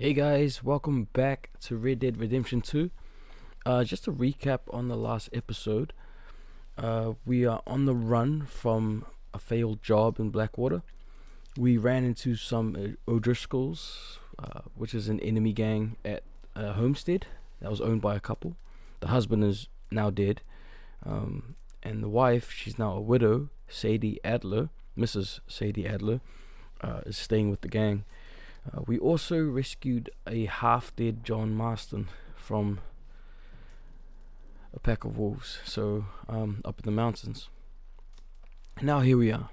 Hey guys, welcome back to Red Dead Redemption 2. Just a recap on the last episode. We are on the run from a failed job in Blackwater. We ran into some O'Driscolls, which is an enemy gang at a homestead that was owned by a couple. The husband is now dead, and the wife, she's now a widow, Sadie Adler, Mrs. Sadie Adler, is staying with the gang. We also rescued a half-dead John Marston from a pack of wolves, up in the mountains. And now here we are.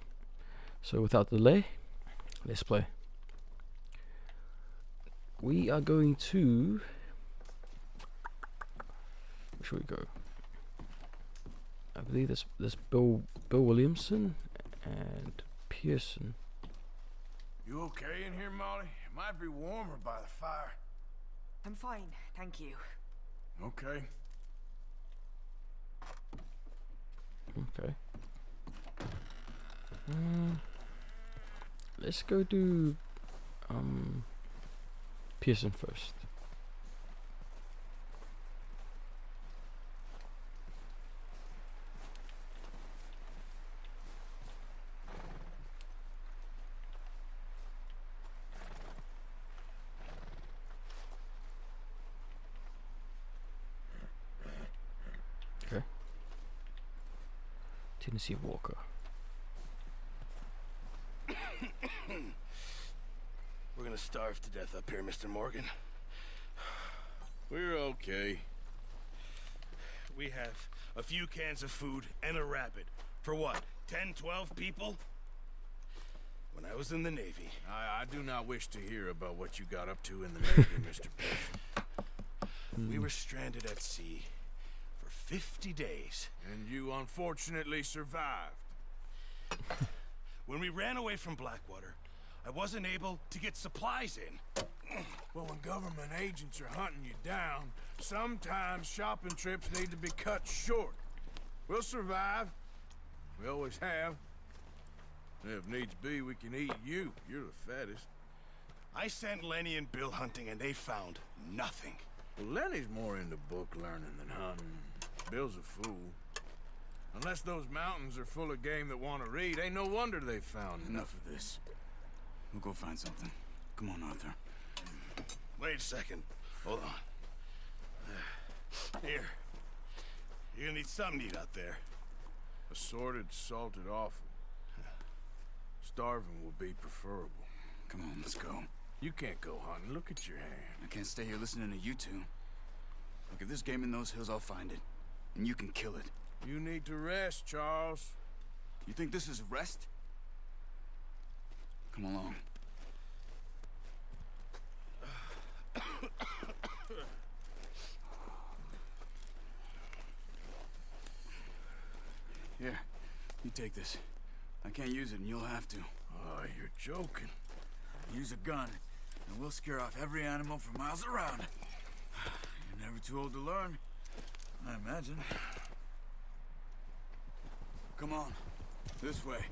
So without delay, let's play. We are going to... where should we go? I believe this Bill Williamson and Pearson. You okay in here, Molly? It might be warmer by the fire. I'm fine, thank you. Okay. Okay. Let's go do Pearson first. Okay. Tennessee Walker. We're gonna starve to death up here, Mr. Morgan. We're okay. We have a few cans of food and a rabbit. For what, 10, 12 people? When I was in the Navy... I do not wish to hear about what you got up to in the Navy, Mr. Pearson. We were stranded at sea for 50 days. And you unfortunately survived. When we ran away from Blackwater, I wasn't able to get supplies in. Well, when government agents are hunting you down, sometimes shopping trips need to be cut short. We'll survive. We always have. If needs be, we can eat you. You're the fattest. I sent Lenny and Bill hunting and they found nothing. Well, Lenny's more into book learning than hunting. Bill's a fool. Unless those mountains are full of game that want to read, ain't no wonder they found Enough of this. We'll go find something. Come on, Arthur. Wait a second. Hold on. Here. You're gonna need something to eat out there. Assorted, salted offal. Starving will be preferable. Come on, let's go. You can't go hunting. Look at your hand. I can't stay here listening to you two. Look, if there's game in those hills, I'll find it. And you can kill it. You need to rest, Charles. You think this is rest? Come along. Here, you take this. I can't use it, and you'll have to. Oh, you're joking. Use a gun, and we'll scare off every animal for miles around. You're never too old to learn, I imagine. Come on, this way.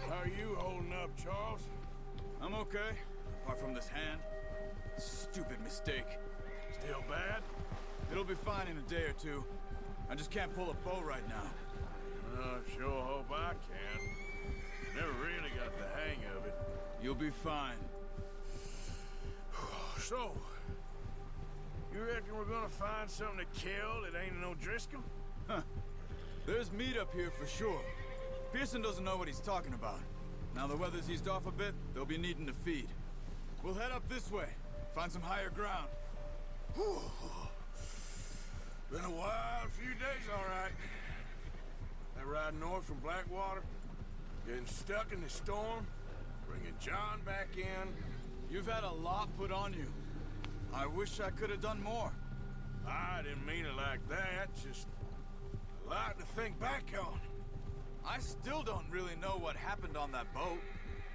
How are you holding up, Charles? I'm okay, apart from this hand. Stupid mistake. Still bad? It'll be fine in a day or two. I just can't pull a bow right now. Sure hope I can. Never really got the hang of it. You'll be fine. So, you reckon we're gonna find something to kill that ain't an O'Driscoll? Huh. There's meat up here for sure. Pearson doesn't know what he's talking about. Now the weather's eased off a bit, they'll be needing to feed. We'll head up this way, find some higher ground. Whew. Been a wild few days, all right. That ride north from Blackwater, getting stuck in the storm, bringing John back in. You've had a lot put on you. I wish I could have done more. I didn't mean it like that, just a lot to think back on. I still don't really know what happened on that boat.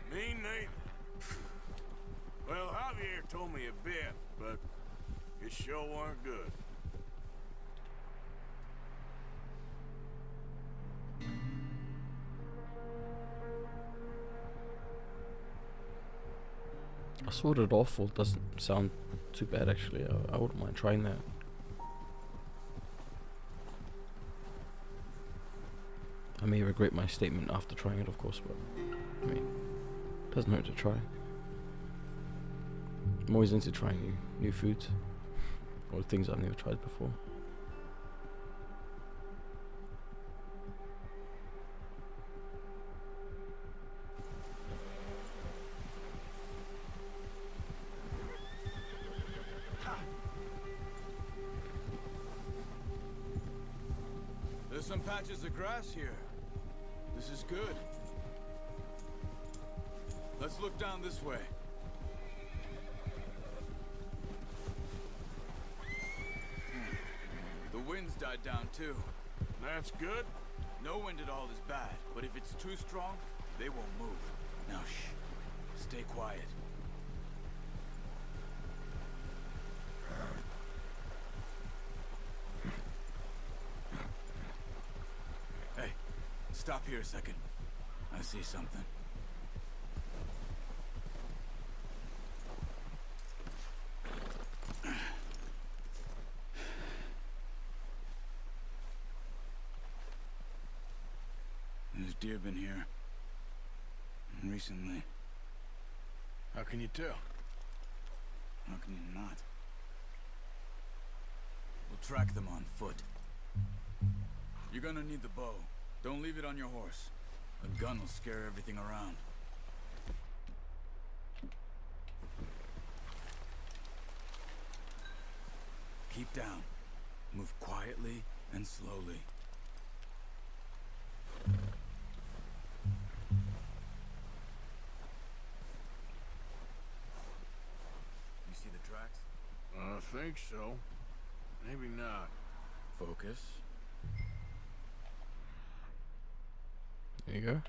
Me neither. Well, Javier told me a bit, but it sure weren't good. I sorted off. Well, doesn't sound too bad actually. I wouldn't mind trying that. I may regret my statement after trying it, of course, but I mean, doesn't hurt to try. I'm always into trying new foods or things I've never tried before. There's some patches of grass here. This is good. Let's look down this way. The wind's died down too. That's good. No wind at all is bad, but if it's too strong, they won't move. Now shh. Stay quiet. Hey, stop here a second. I see something. There's deer been here. Recently. How can you tell? How can you not? We'll track them on foot. You're gonna need the bow. Don't leave it on your horse. A gun will scare everything around. Keep down. Move quietly and slowly. You see the tracks? I think so. Maybe not. Focus. There you go.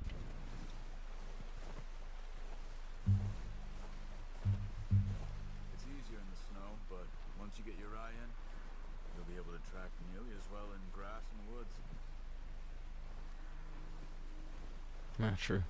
It's easier in the snow, but once you get your eye in, you'll be able to track nearly as well in grass and woods. Not true.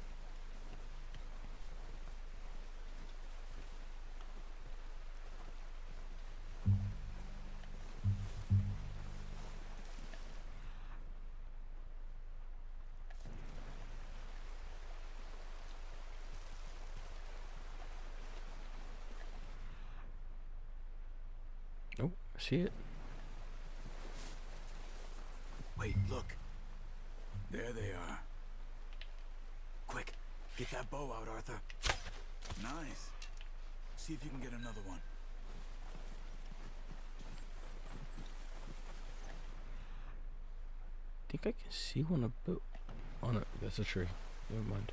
Oh, I see it. Wait, look. There they are. Quick, get that bow out, Arthur. Nice. See if you can get another one. I think I can see one a bit. Oh no, that's a tree. Never mind.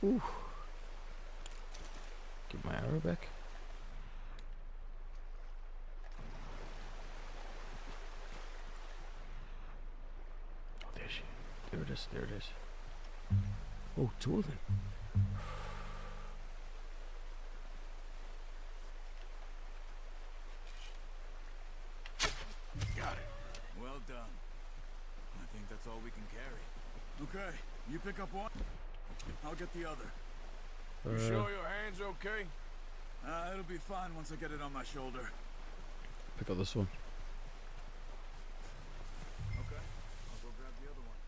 Ooh. Get my arrow back. Oh, there she. There it is. There it is. Oh, two of them. Got it. Well done. I think that's all we can carry. Okay, you pick up one. I'll get the other. You sure your hand's okay? It'll be fine once I get it on my shoulder. Pick up this one. Okay, I'll go grab the other one.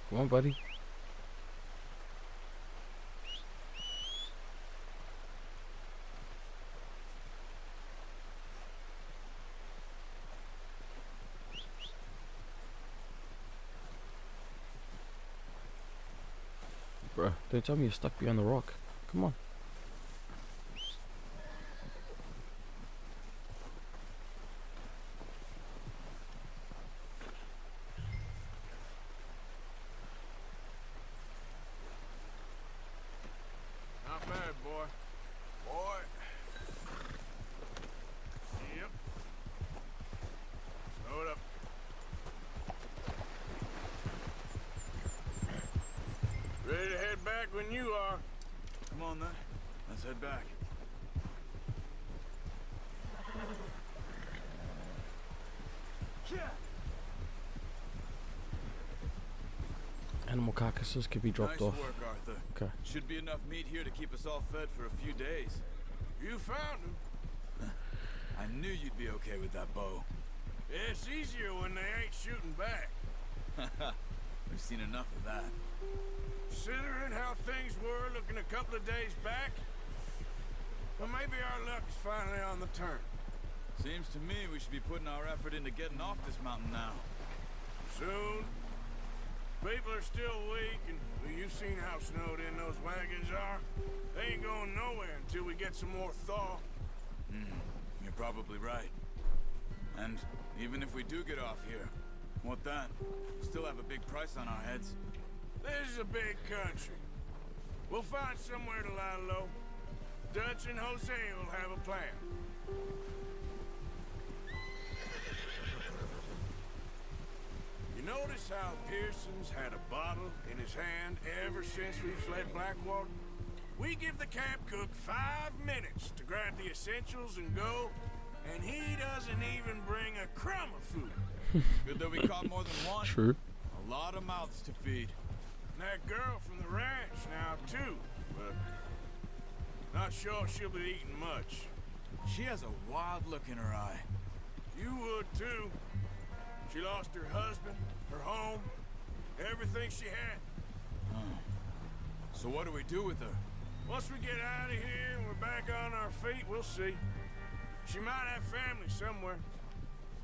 Come on, buddy. Bruh, don't tell me you're stuck behind the rock. Come on. Not bad, boy. Boy. Yep. Slow it up. when you are. Come on, then. Let's head back. Animal carcasses could be dropped Nice off. work, Arthur. Okay. Should be enough meat here to keep us all fed for a few days. You found him. I knew you'd be okay with that bow. It's easier when they ain't shooting back. We've seen enough of that. Considering how things were looking a couple of days back, well, maybe our luck is finally on the turn. Seems to me we should be putting our effort into getting off this mountain now. Soon. People are still weak, and well, you've seen how snowed in those wagons are. They ain't going nowhere until we get some more thaw. You're probably right. And even if we do get off here, what then? We still have a big price on our heads. This is a big country. We'll find somewhere to lie low. Dutch and Jose will have a plan. You notice how Pearson's had a bottle in his hand ever since we fled Blackwater? We give the camp cook 5 minutes to grab the essentials and go, and he doesn't even bring a crumb of food. Good that we caught more than one. True. A lot of mouths to feed. And that girl from the ranch now, too, but not sure she'll be eating much. She has a wild look in her eye. You would, too. She lost her husband, her home, everything she had. So what do we do with her? Once we get out of here and we're back on our feet, we'll see. She might have family somewhere.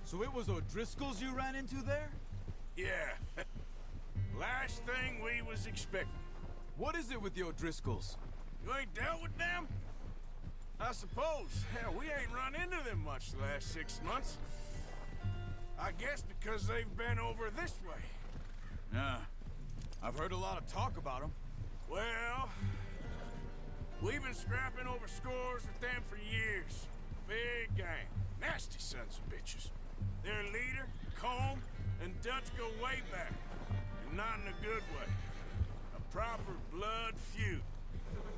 So it was O'Driscoll's you ran into there? Yeah. Last thing we was expecting. What is it with the O'Driscolls? You ain't dealt with them? I suppose. Hell, we ain't run into them much the last 6 months. I guess because they've been over this way. Yeah. I've heard a lot of talk about them. Well, we've been scrapping over scores with them for years. Big gang. Nasty sons of bitches. Their leader, Combe, and Dutch go way back. And not in a good way. A proper blood feud.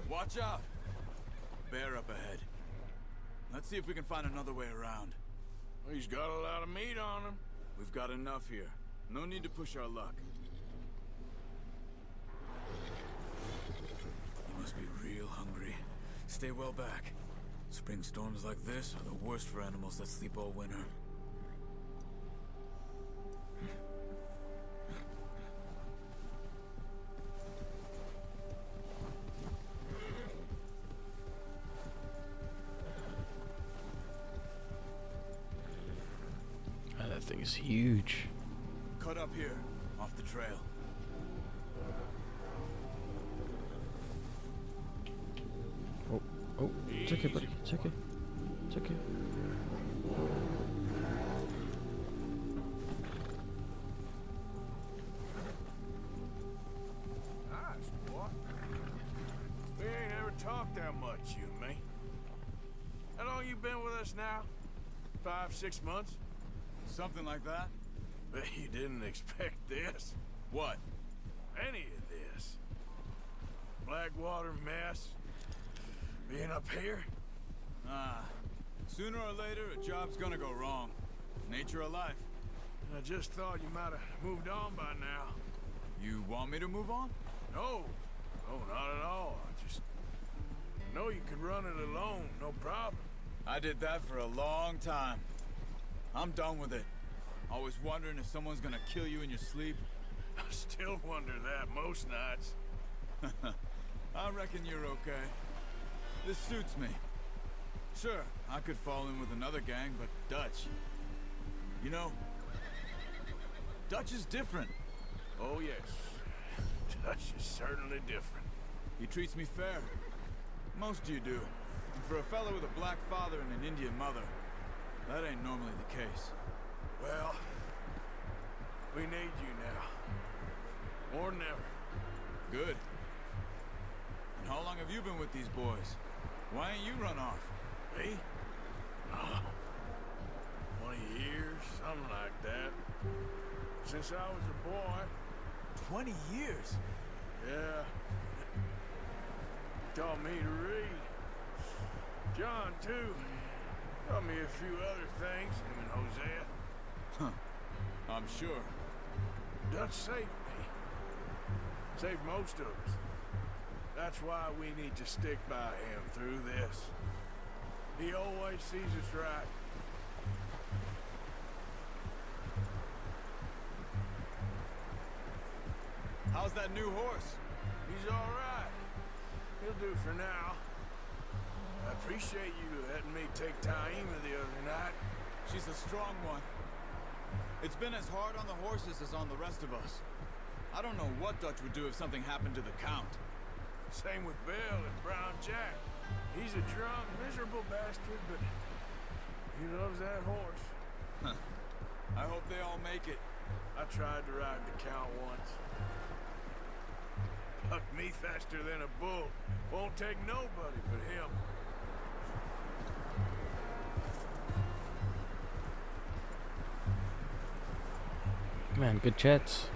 Watch out. Bear up ahead. Let's see if we can find another way around. He's got a lot of meat on him. We've got enough here. No need to push our luck. You must be real hungry. Stay well back. Spring storms like this are the worst for animals that sleep all winter. Oh, that thing is huge. Cut up here, off the trail. Oh, it's okay, buddy. It's okay. It's okay. Nice, boy. We ain't ever talked that much, you and me. How long you been with us now? 5, 6 months? Something like that? Bet you didn't expect this. What? Any of this. Blackwater mess. Being up here? Sooner or later, a job's gonna go wrong. Nature of life. I just thought you might have moved on by now. You want me to move on? No. No, not at all. I just know you could run it alone, no problem. I did that for a long time. I'm done with it. Always wondering if someone's gonna kill you in your sleep. I still wonder that most nights. I reckon you're okay. This suits me. Sure, I could fall in with another gang, but Dutch... You know, Dutch is different. Oh, yes. Dutch is certainly different. He treats me fair. Most of you do. And for a fellow with a black father and an Indian mother, that ain't normally the case. Well, we need you now. More than ever. Good. And how long have you been with these boys? Why ain't you run off? Me? Oh, 20 years, something like that. Since I was a boy. 20 years? Yeah. taught me to read. John, too. Taught me a few other things, him and Hosea. Huh. I'm sure. Dutch saved me. Saved most of us. That's why we need to stick by him through this. He always sees us right. How's that new horse? He's all right. He'll do for now. I appreciate you letting me take Taima the other night. She's a strong one. It's been as hard on the horses as on the rest of us. I don't know what Dutch would do if something happened to the Count. Same with Bill and Brown Jack. He's a drunk, miserable bastard, but he loves that horse. Huh. I hope they all make it. I tried to ride the Count once. Bucked me faster than a bull. Won't take nobody but him. Man, good chats.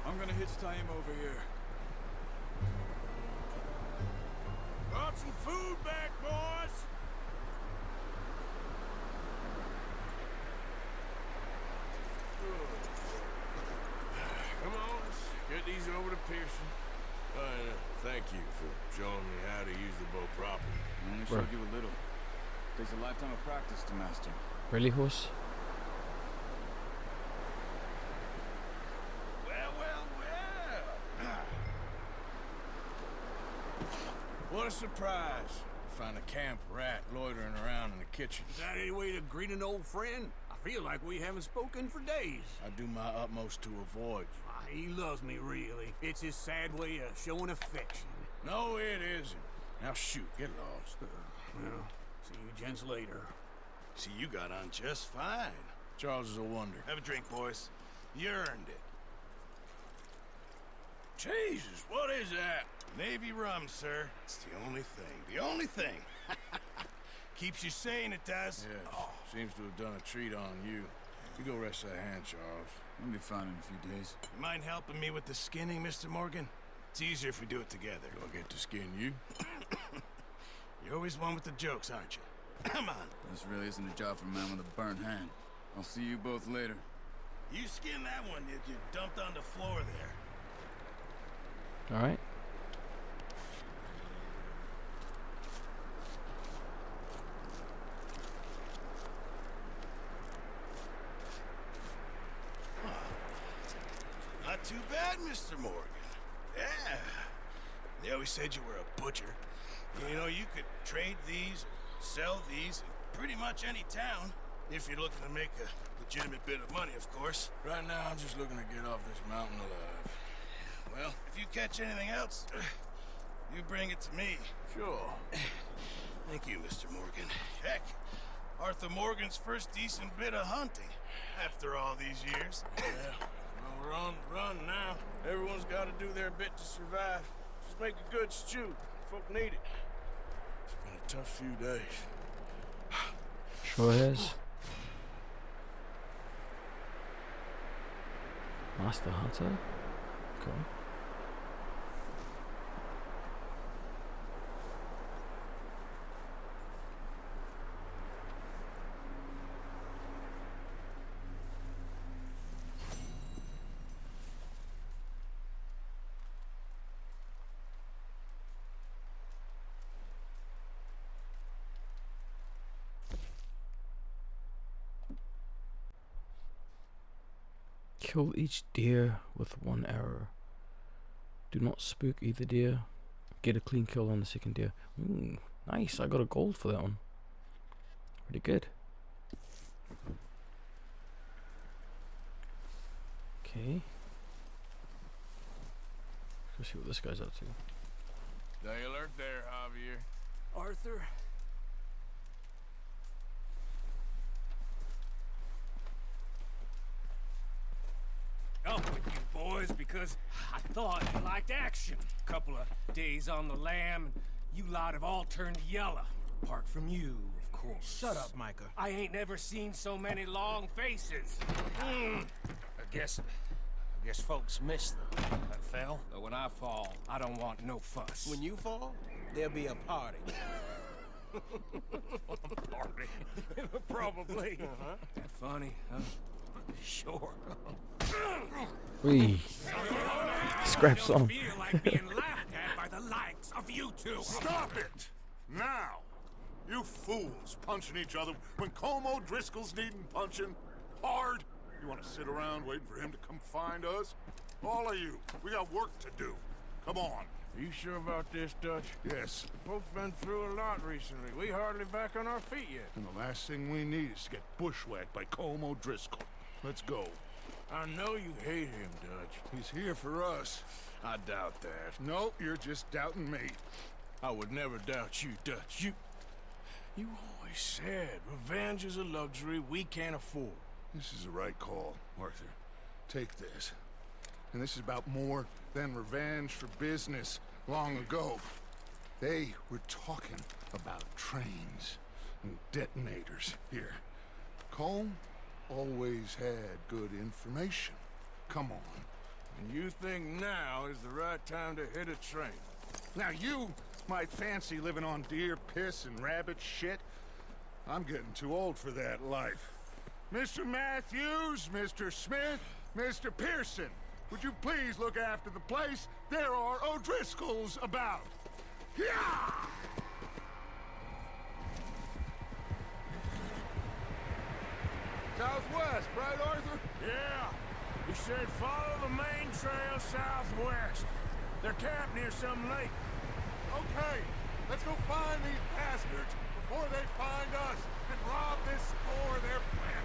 I'm gonna hitch Taima over here. Brought some food back, boys! Come on, let's get these over to Pearson. Thank you for showing me how to use the bow properly. I only Bro. showed you a little. Takes a lifetime of practice to master. Really, horse? Well, well, well. What a surprise. Find a camp rat loitering around in the kitchen. Is that any way to greet an old friend? I feel like we haven't spoken for days. I do my utmost to avoid you. He loves me, really. It's his sad way of showing affection. No, it isn't. Now shoot, get lost. Well, see you gents later. See, you got on just fine. Charles is a wonder. Have a drink, boys. You earned it. Jesus, what is that? Navy rum, sir. It's the only thing. The only thing. Keeps you sane, it does. Yes, seems to have done a treat on you. You go rest that hand, Charles. I'll be fine in a few days. You mind helping me with the skinning, Mr. Morgan? It's easier if we do it together. Do I get to skin you? You're always one with the jokes, aren't you? Come on. This really isn't a job for a man with a burnt hand. I'll see you both later. You skin that one that you dumped on the floor there. Alright. Not too bad, Mr. Morgan. Yeah. They always said you were a butcher. You know, you could trade these, or sell these in pretty much any town, if you're looking to make a legitimate bit of money, of course. Right now, I'm just looking to get off this mountain alive. Well, if you catch anything else, you bring it to me. Sure. Thank you, Mr. Morgan. Heck, Arthur Morgan's first decent bit of hunting, after all these years. Yeah. Well, we're on the run now. Everyone's got to do their bit to survive. Just make a good stew. Folk need it. It's been a tough few days. Sure is. Master Hunter? Cool. Kill each deer with one arrow. Do not spook either deer. Get a clean kill on the second deer. Ooh, nice. I got a gold for that one. Pretty good. Okay. Let's see what this guy's up to. Stay alert there, Javier. Arthur? Up with you boys because I thought you liked action. Couple of days on the lam, and you lot have all turned yellow. Apart from you, of course. Shut up, Micah. I ain't never seen so many long faces. I guess folks miss them. That fell. But when I fall, I don't want no fuss. When you fall, there'll be a party. Party. Probably. That funny, huh? Sure. Wee. Scraps on. Feel like being laughed at by the likes of you two. Stop it! Now! You fools punching each other when Colm O'Driscoll's needing punching hard. You want to sit around waiting for him to come find us? All of you, we got work to do. Come on. Are you sure about this, Dutch? Yes. Folks been through a lot recently. We hardly back on our feet yet. And the last thing we need is to get bushwhacked by Colm O'Driscoll. Let's go. I know you hate him, Dutch. He's here for us. I doubt that. No, you're just doubting me. I would never doubt you, Dutch. You always said revenge is a luxury we can't afford. This is the right call, Arthur. Take this. And this is about more than revenge for business long ago. They were talking about trains and detonators here. Colm always had good information. Come on. And you think now is the right time to hit a train? Now you might fancy living on deer piss and rabbit shit. I'm getting too old for that life. Mr. Matthews, Mr. Smith, Mr. Pearson, would you please look after the place? There are O'Driscolls about. Yeah! Southwest, right, Arthur? Yeah. He said follow the main trail southwest. They're camped near some lake. Okay, let's go find these bastards before they find us and rob this store of their planet.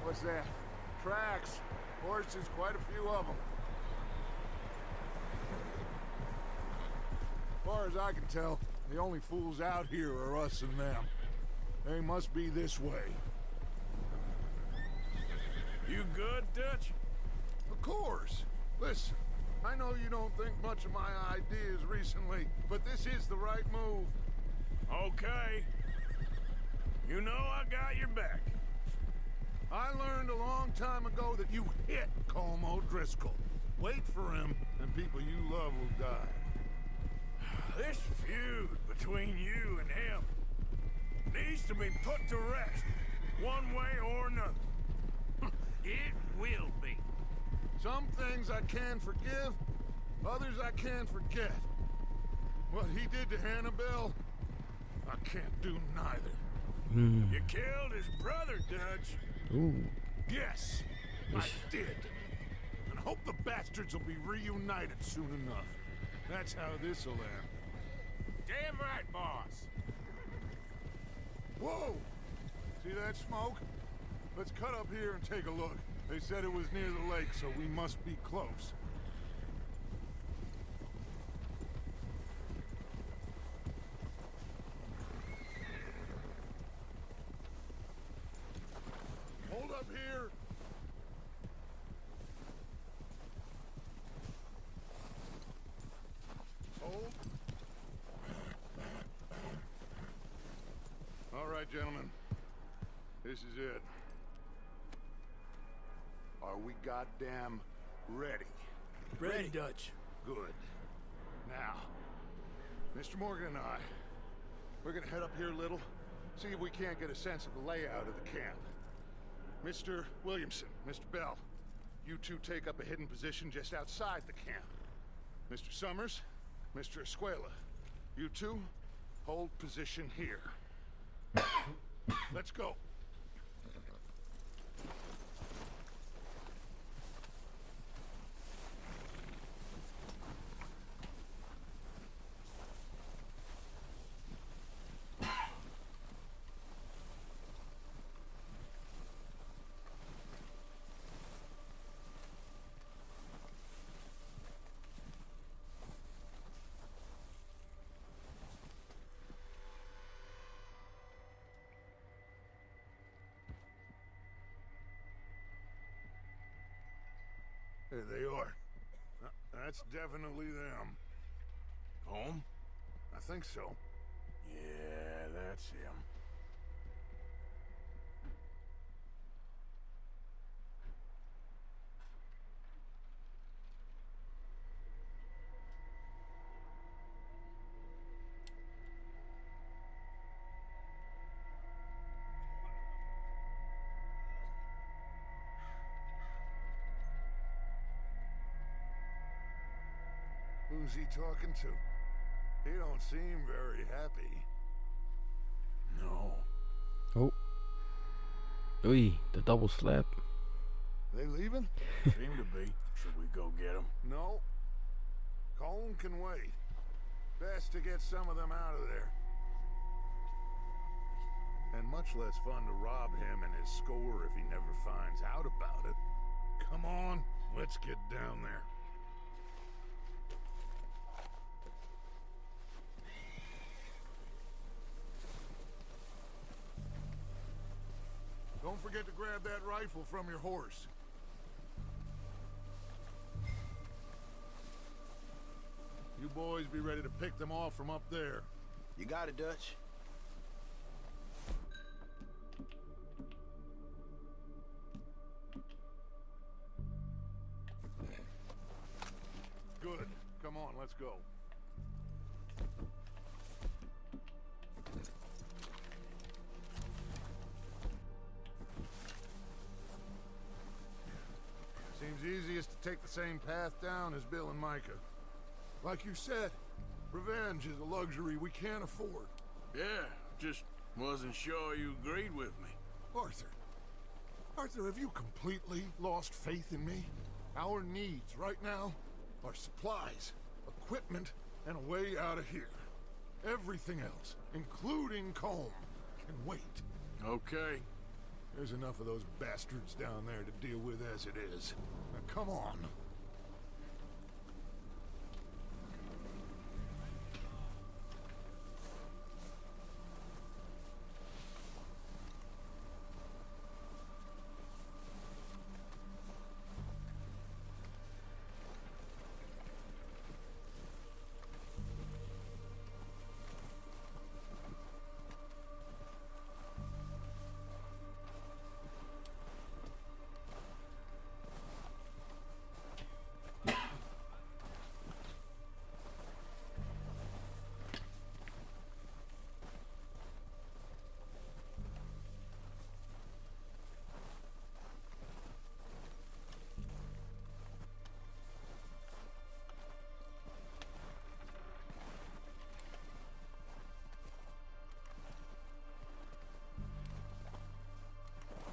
What's that? Tracks. Horses, quite a few of them. As far as I can tell, the only fools out here are us and them. They must be this way. You good, Dutch? Of course. Listen, I know you don't think much of my ideas recently, but this is the right move. Okay. You know I got your back. I learned a long time ago that you hit Colm O'Driscoll. Wait for him, and people you love will die. This feud between you and him needs to be put to rest, one way or another. It will be. Some things I can forgive, others I can't forget. What he did to Annabelle, I can't do neither. You killed his brother, Dutch. Ooh. Yes, I did. And hope the bastards will be reunited soon enough. That's how this'll end. Damn right, boss. Whoa! See that smoke? Let's cut up here and take a look. They said it was near the lake, so we must be close. Hold up here. Hold. All right, gentlemen. This is it. Are we goddamn ready? Ready, Dutch. Good. Now, Mr. Morgan and I, we're gonna head up here a little, see if we can't get a sense of the layout of the camp. Mr. Williamson, Mr. Bell, you two take up a hidden position just outside the camp. Mr. Summers, Mr. Escuela, you two hold position here. Let's go. There they are. That's definitely them. Home? I think so. Yeah, that's him. Who's he talking to? He don't seem very happy. No. Oh. Oi, the double slap. They leaving? Seem to be. Should we go get him? No. Colm can wait. Best to get some of them out of there. And much less fun to rob him and his score if he never finds out about it. Come on, let's get down there. Don't forget to grab that rifle from your horse. You boys be ready to pick them off from up there. You got it, Dutch. Good. Come on, let's go. Seems easiest to take the same path down as Bill and Micah. Like you said, revenge is a luxury we can't afford. Yeah, just wasn't sure you agreed with me. Arthur. Arthur, have you completely lost faith in me? Our needs right now are supplies, equipment, and a way out of here. Everything else, including Colm, can wait. Okay. There's enough of those bastards down there to deal with as it is. Now come on.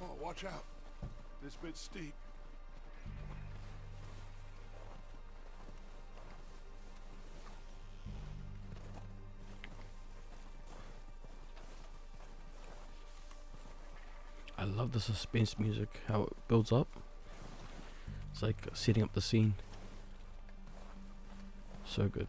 Oh, watch out. This bit's steep. I love the suspense music, how it builds up. It's like setting up the scene. So good.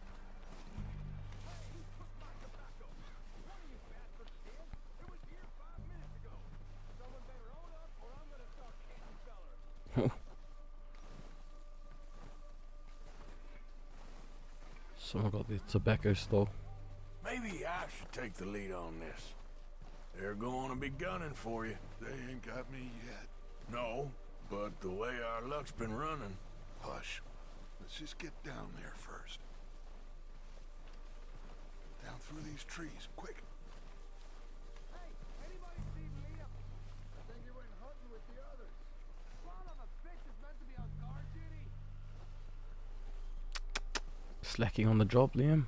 Someone got the tobacco store. Maybe I should take the lead on this. They're going to be gunning for you. They ain't got me yet. No, but the way our luck's been running. Hush. Let's just get down there first. Down through these trees, quick. Hey, anybody see Liam? I think he went hunting with the others. Son of a bitch is meant to be on guard duty. Slacking on the job, Liam.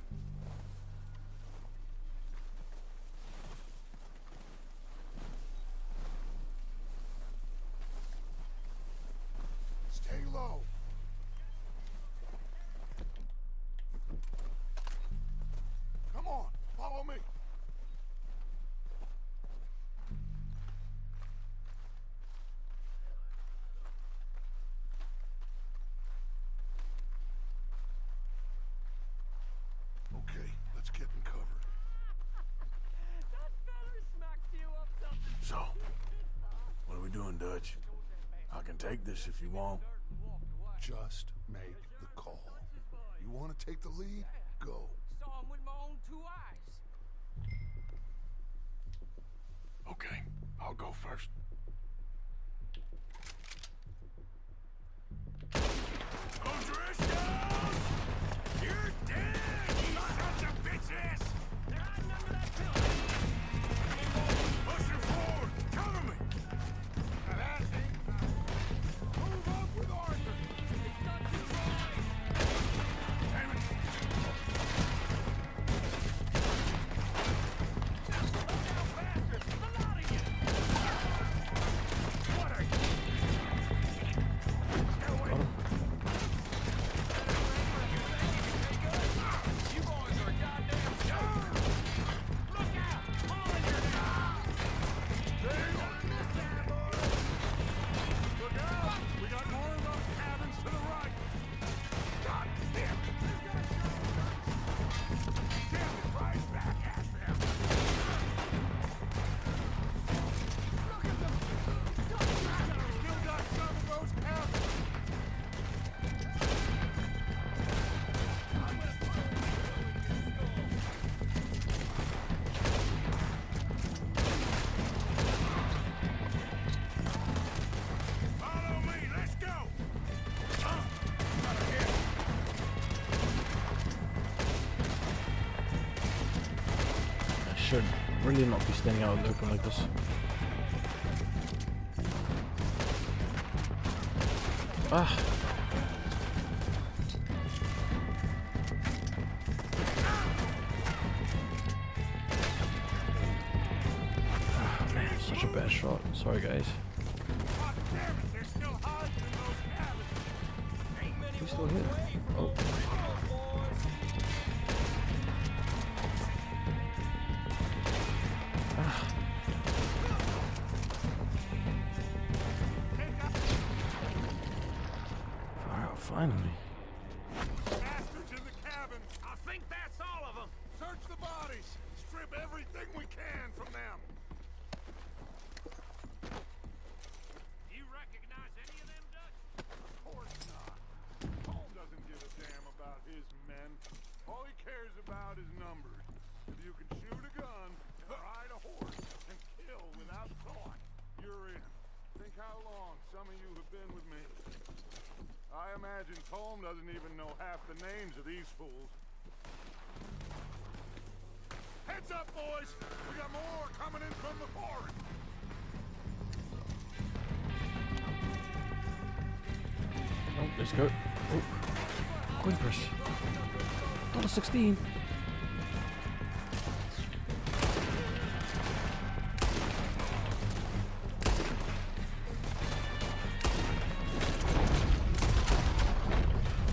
Stay low. Come on, follow me. Okay, let's get in cover. That feller smacked you up something. So, what are we doing, Dutch? I can take this if you want. Dirt and walked away. Just make the call. You want to take the lead? Go. Saw him with my own 2 eyes. Okay, I'll go first. HORSESHOE! You're dead, you sons of bitches! There ain't none of that pillow. Push her forward! Cover me! Now that's it. Move up with Arthur. Damn it! What are you? Get away! You boys are goddamn joke. Look out! Pulling your Look out! We got more of those cabins to the right! God damn it! Damn it! Right back at them! Look at them! Still got some of those cabins! Follow me! Let's go! Got a hit! I should really not be standing out in the open like this. Ah. Ah, man, such a bad shot. Sorry, guys. God damn it! They're still hiding in those cabins! ain't many He's still walks here. away from Oh. home, boys. Far out, finally. Bastards in the cabins! I think that's all of them. Search the bodies! Strip everything we can from them! You recognize any of them, Dutch? Of course not. Paul doesn't give a damn about his men. All he cares about is numbers. If you can shoot a gun, and ride a horse, and kill without thought, you're in. Think how long some of you have been with me. I imagine Colm doesn't even know half the names of these fools. Heads up, boys! We got more coming in from the forest! Oh, let's go. Oh, coin purse. $1.16.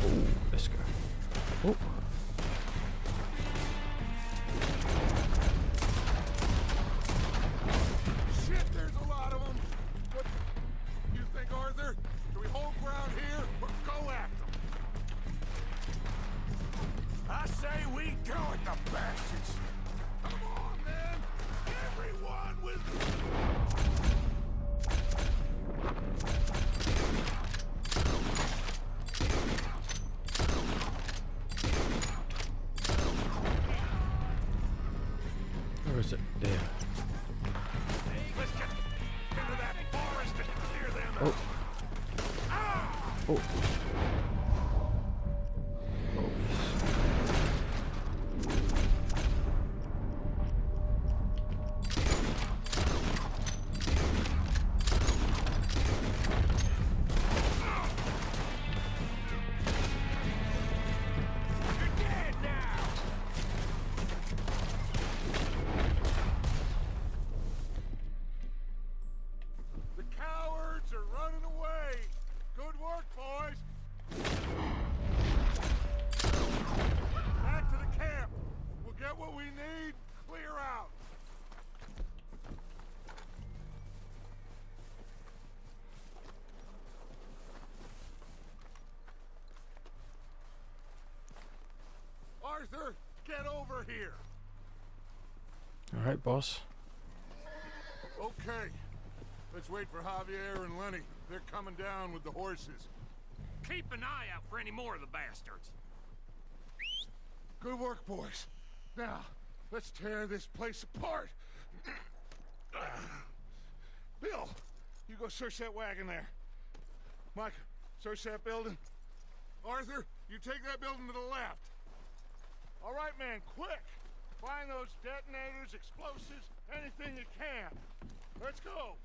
Oh, let's go. Oh. Shit, there's a lot of them! What you think, Arthur? Do we hold ground here, or go after them? I say we go at the bastards! Come on, man! Everyone with Where is it? There. Let's get into that forest and clear them Oh. out! Ah! Oh. Oh, You're dead now! the cowards are running away! Good work, boys! Back to the camp! We'll get what we need, clear out! Arthur, get over here! alright, boss. Okay. Let's wait for Javier and Lenny. They're coming down with the horses. keep an eye out for any more of the bastards. Good work, boys. Now, let's tear this place apart. Bill, you go search that wagon there. Mike, search that building. Arthur, you take that building to the left. All right, man, quick. Find those detonators, explosives, anything you can. Let's go.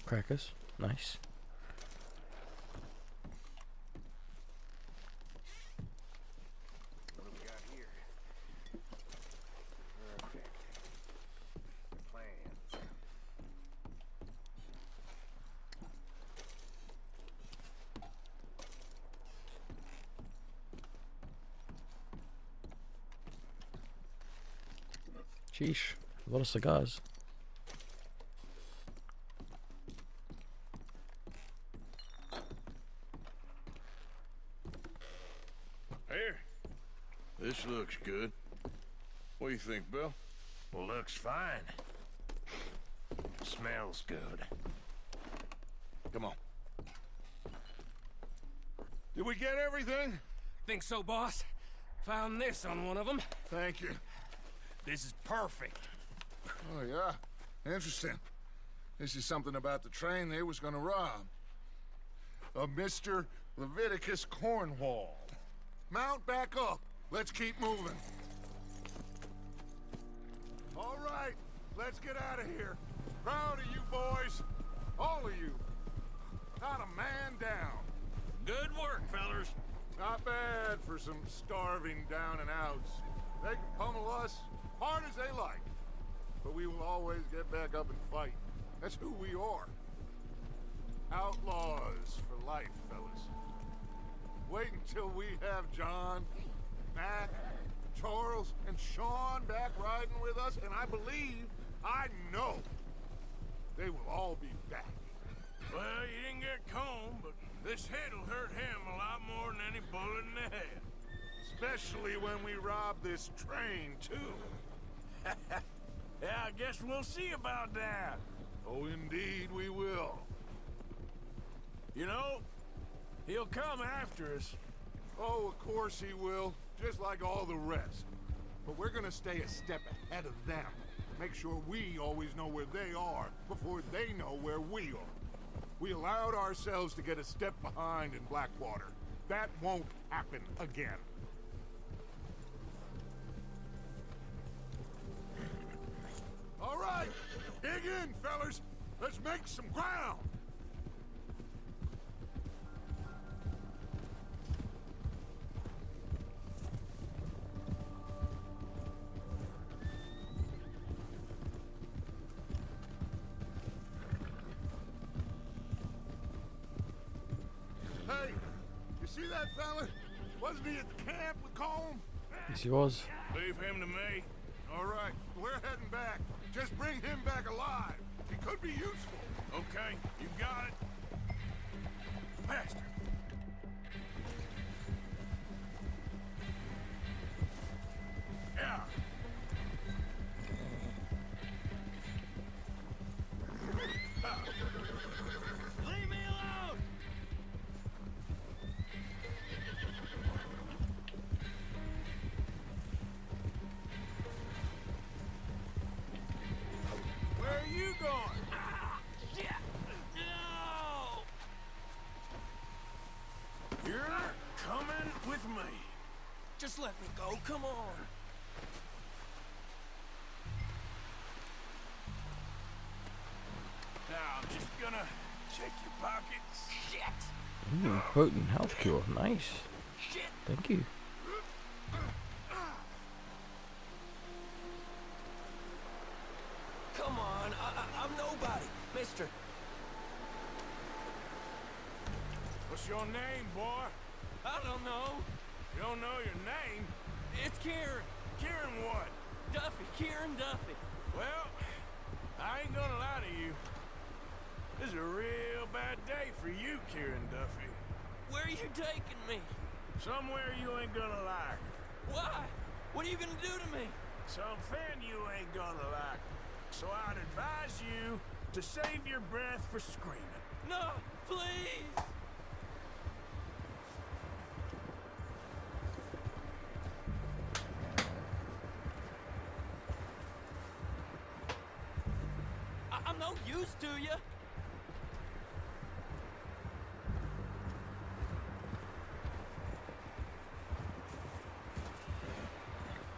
Crackers. Nice. What do we got here? Perfect. Plans. Sheesh. A lot of cigars. Here. This looks good. What do you think, Bill? Looks fine. Smells good. Come on. Did we get everything? Think so, boss? Found this on one of them. Thank you. This is perfect. Oh, yeah? Interesting. This is something about the train they was gonna rob. Of Mr. Leviticus Cornwall. Mount back up. Let's keep moving. All right, let's get out of here. Proud of you boys. All of you. Not a man down. Good work, fellers. Not bad for some starving down and outs. They can pummel us hard as they like. But we will always get back up and fight. That's who we are. Outlaws for life, fellas. Wait until we have John, Mac, Charles, and Sean back riding with us, and I believe, I know, they will all be back. Well, you didn't get Combe, but this hit'll hurt him a lot more than any bullet in the head. Especially when we rob this train, too. Yeah, I guess we'll see about that. Oh, indeed we will. You know, he'll come after us. Oh, of course he will, just like all the rest. But we're gonna stay a step ahead of them. Make sure we always know where they are before they know where we are. We allowed ourselves to get a step behind in Blackwater. That won't happen again. All right, dig in, fellas. Let's make some ground. Hey, you see that fella? Wasn't he at the camp with Colm? Yes, he was. Leave him to me. All right, we're heading back. Just bring him back alive. He could be useful. Okay, you got it. Bastard. Yeah. Leave me alone! Where are you going? Shit! No! You're coming with me. Just let me go, come on. Now, I'm just gonna check your pockets. Shit! Ooh, potent health cure. Nice. Shit! Thank you. Come on, I'm nobody, mister. What's your name, boy? I don't know. You don't know your name? It's Kieran. Kieran what? Duffy, Kieran Duffy. Well, I ain't gonna lie to you. This is a real bad day for you, Kieran Duffy. Where are you taking me? Somewhere you ain't gonna like. Why? What are you gonna do to me? Something you ain't gonna like. So I'd advise you to save your breath for screaming. No, please! I'm no use to you.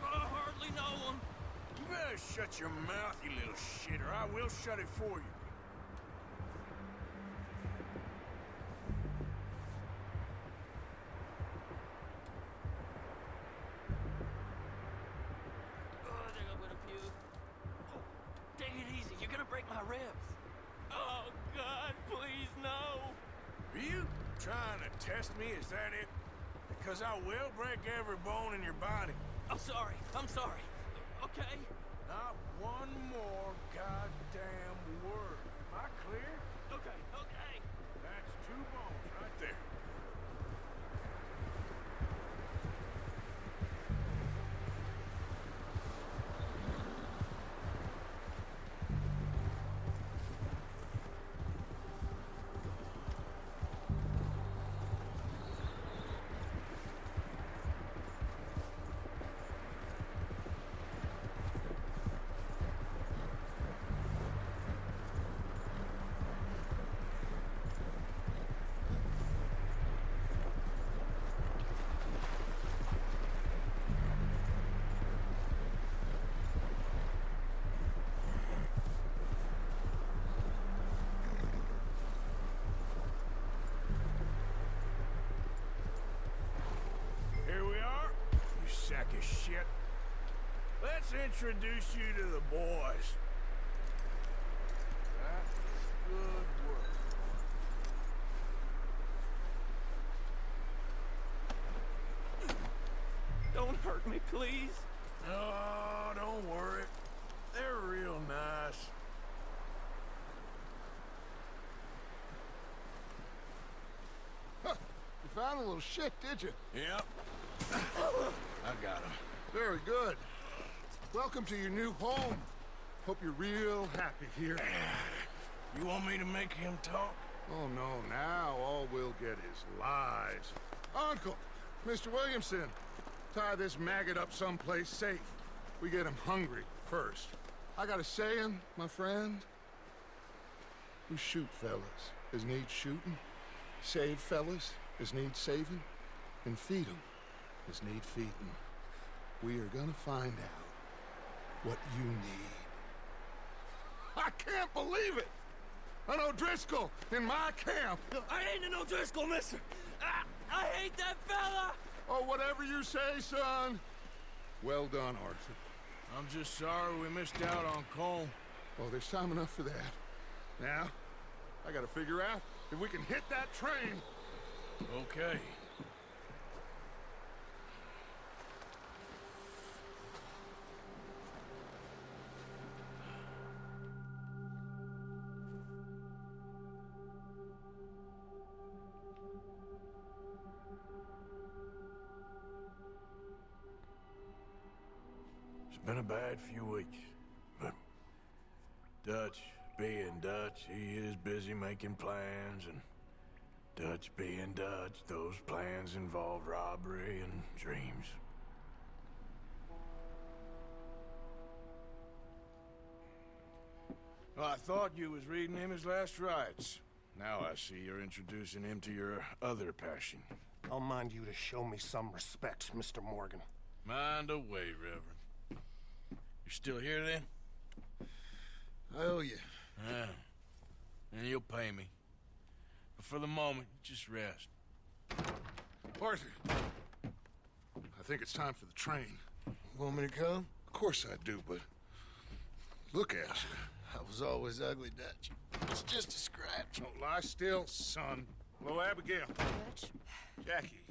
I hardly know him. You better shut your mouth, you little shit, or I will shut it for you. Oh, I think I'm gonna puke. Oh, take it easy. You're gonna break my ribs. Oh, God, please, no. Are you trying to test me? Is that it? Because I will break every bone in your body. I'm sorry. I'm sorry. Okay? Not one more goddamn word. Am I clear? Okay, okay. That's 2 bones right there. Here we are, you sack of shit. Let's introduce you to the boys. That's good work. Don't hurt me, please. Oh, don't worry. They're real nice. Huh. You found a little shit, did you? Yep. I got him. Very good. Welcome to your new home. Hope you're real happy here. You want me to make him talk? Oh, no, now all we'll get is lies. Uncle, Mr. Williamson, tie this maggot up someplace safe. We get him hungry first. I got a saying, my friend. We shoot fellas as need shooting, save fellas as need saving, and feed 'em as need feeding. We are gonna find out what you need. I can't believe it! An O'Driscoll in my camp! I ain't an O'Driscoll, mister. I hate that fella. Oh, whatever you say, son. Well done, Arthur. I'm just sorry we missed out on Cole. Oh, there's time enough for that. Now, I gotta figure out if we can hit that train. Okay. It's been a bad few weeks, but Dutch being Dutch, he is busy making plans, and Dutch being Dutch, those plans involve robbery and dreams. Well, I thought you was reading him his last rites. Now I see you're introducing him to your other passion. I'll mind you to show me some respect, Mr. Morgan. Mind away, Reverend. You still here then? I owe you. Yeah. And you'll pay me. But for the moment, just rest. Arthur, I think it's time for the train. Want me to come? Of course I do, but look at you. I was always ugly, Dutch. It's just a scratch. Don't lie still, son. Hello, Abigail. Dutch, Jackie.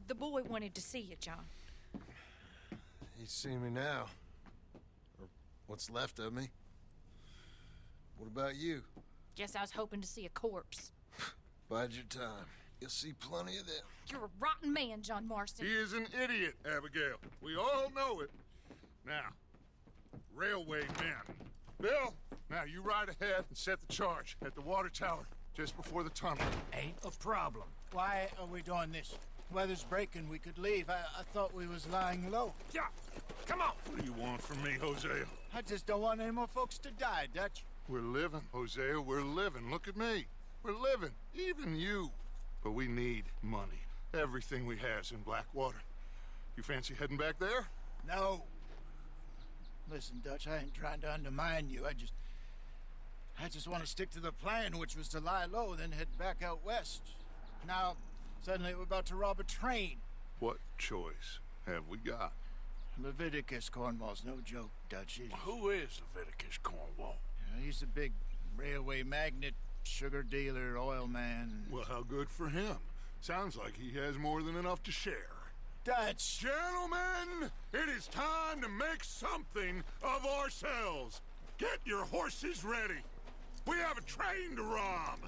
the boy wanted to see you, John. He's seen me now. Or what's left of me. What about you? Guess I was hoping to see a corpse. Bide your time. You'll see plenty of them. You're a rotten man, John Marston. He is an idiot, Abigail. We all know it. Now, railway men. Bill, now you ride ahead and set the charge at the water tower just before the tunnel. Ain't a problem. Why are we doing this? Weather's breaking, we could leave. I thought we was lying low. Yeah, come on. What do you want from me, Hosea? I just don't want any more folks to die, Dutch. We're living, Hosea, we're living. Look at me. We're living, even you. But we need money. Everything we has in Blackwater. You fancy heading back there? No. Listen, Dutch, I ain't trying to undermine you. I just want to stick to the plan, which was to lie low, then head back out west. Now, suddenly we're about to rob a train. What choice have we got? Leviticus Cornwall's no joke, Dutch. Who is Leviticus Cornwall? He's a big railway magnate, sugar dealer, oil man. Well, how good for him. Sounds like he has more than enough to share. Dutch! Gentlemen, it is time to make something of ourselves. Get your horses ready. We have a train to rob.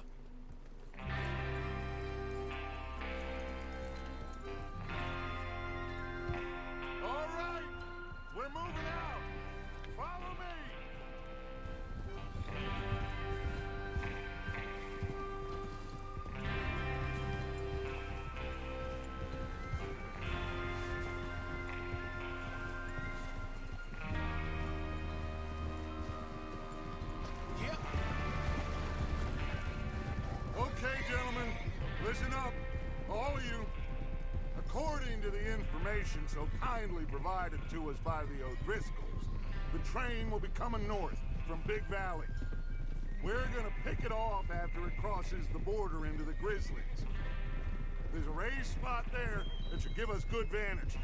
All right, we're moving out. Follow me. Okay, gentlemen, listen up, all of you. According to the information so kindly provided to us by the O'Driscolls, the train will be coming north from Big Valley. We're gonna pick it off after it crosses the border into the Grizzlies. There's a raised spot there that should give us good vantage.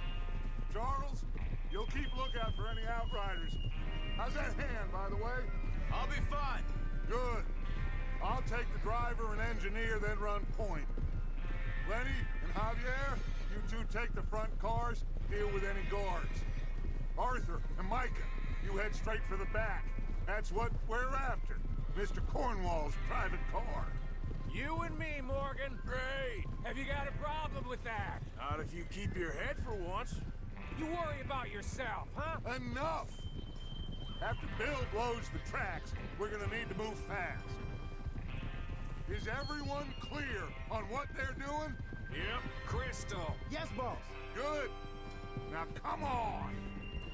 Charles, you'll keep lookout for any outriders. How's that hand, by the way? I'll be fine. Good. I'll take the driver and engineer, then run point. Lenny and Javier, you two take the front cars, deal with any guards. Arthur and Micah, you head straight for the back. That's what we're after. Mr. Cornwall's private car. You and me, Morgan. Great. Have you got a problem with that? Not if you keep your head for once. You worry about yourself, huh? Enough! After Bill blows the tracks, we're gonna need to move fast. Is everyone clear on what they're doing? Yep. Crystal. Yes, boss. Good. Now come on.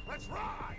Let's ride.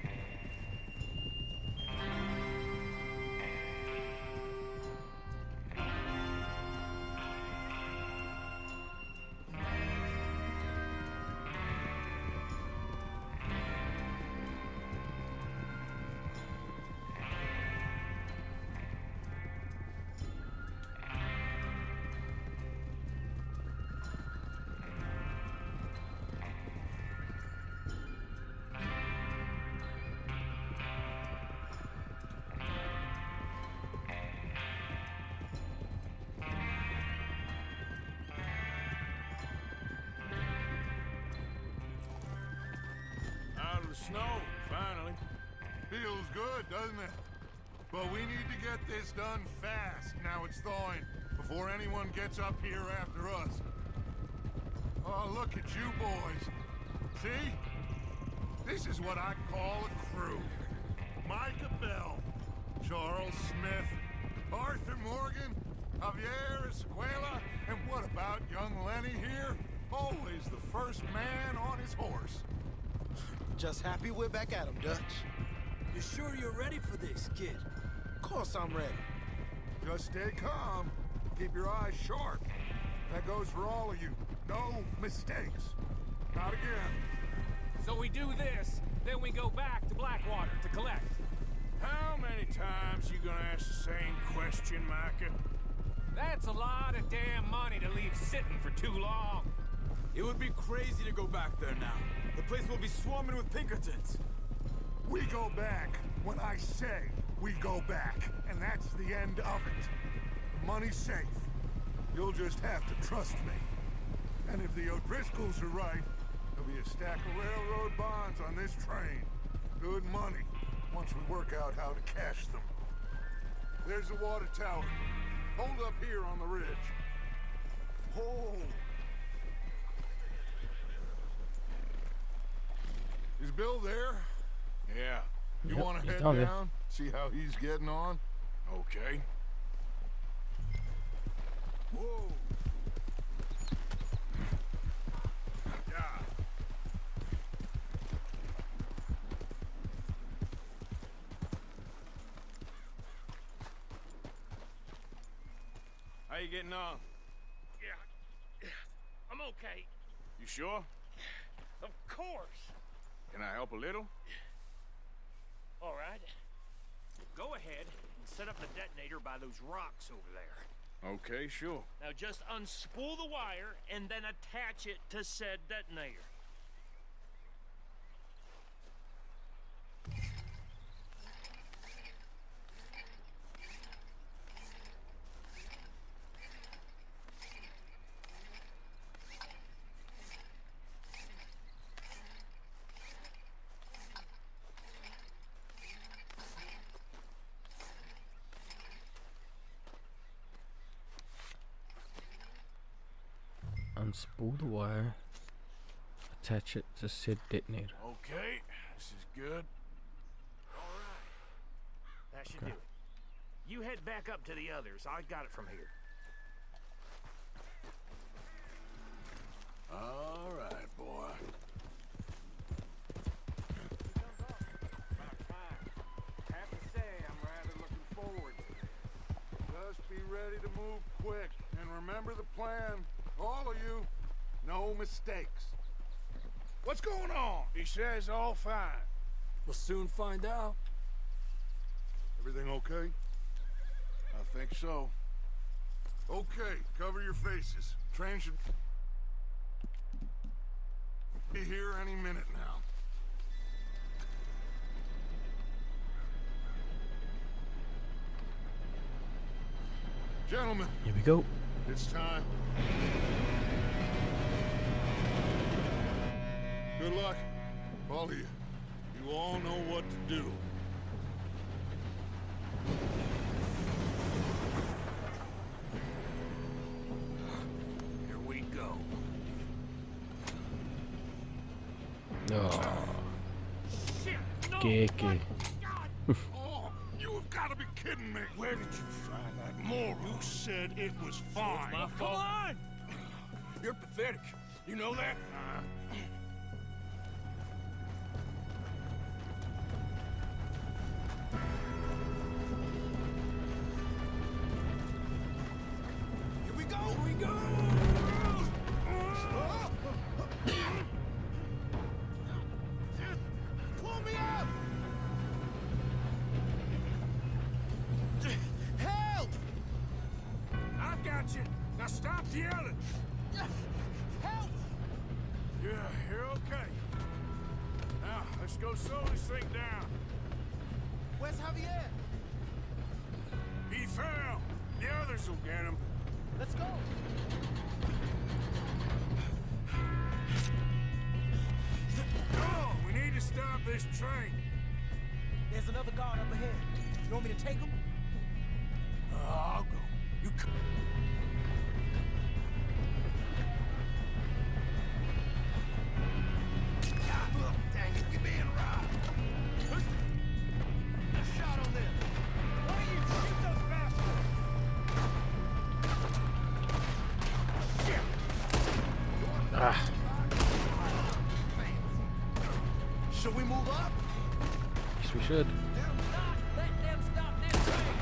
Out of the snow, finally. Feels good, doesn't it? But we need to get this done fast now it's thawing, before anyone gets up here after us. Oh, look at you boys. See? This is what I call a crew. Micah Bell, Charles Smith, Arthur Morgan, Javier Escuela, and what about young Lenny here? Always the first man on his horse. Just happy we're back at him, Dutch. You sure you're ready for this, kid? Of course I'm ready. Just stay calm. Keep your eyes sharp. That goes for all of you. No mistakes. Not again. So we do this, then we go back to Blackwater to collect. How many times you gonna ask the same question, Micah? That's a lot of damn money to leave sitting for too long. It would be crazy to go back there now. The place will be swarming with Pinkertons. We go back when I say we go back, and that's the end of it. The money's safe. You'll just have to trust me. And if the O'Driscolls are right, there'll be a stack of railroad bonds on this train. Good money, once we work out how to cash them. There's the water tower. Hold up here on the ridge. Oh! Is Bill there? Yeah. You Yep, want to he's head down there. down, See how he's getting on? Okay. Whoa! Yeah. How you getting on? Yeah. I'm okay. You sure? Of course. Can I help a little? All right. Go ahead and set up the detonator by those rocks over there. Okay, sure. Now just unspool the wire and then attach it to said detonator. Unspool the wire. Attach it to said detonator. Okay, this is good. All right. That should Okay. do it. You head back up to the others. I got it from here. All right, boy. About time. Have to say, I'm rather looking forward to it. Just be ready to move quick. And remember the plan. All of you. No mistakes. What's going on? He says all fine. We'll soon find out. Everything okay? I think so. Okay, cover your faces. Train should be here any minute now. Gentlemen, Here we go. it's time. Good luck, all of you. You all know what to do. Here we go. Oh, Shit! No! Keke. Oh, you have got to be kidding me. Where did you find that moron? You said it was fine. My Come fault. on! You're pathetic. You know that? Here we go! Here we go! Pull me up! Help! I got you. Now stop yelling. Help! Yeah, you're okay. Now, let's go slow this thing down. Where's Javier? He fell. The others will get him. Let's go! Oh, we need to stop this train. There's another guard up ahead. You want me to take him? I'll go. You come. Dang it, we being robbed. A shot on them. One of you shoot those bastards. Shit. Ah, Should we move up? yes we should. Do not let them stop this train.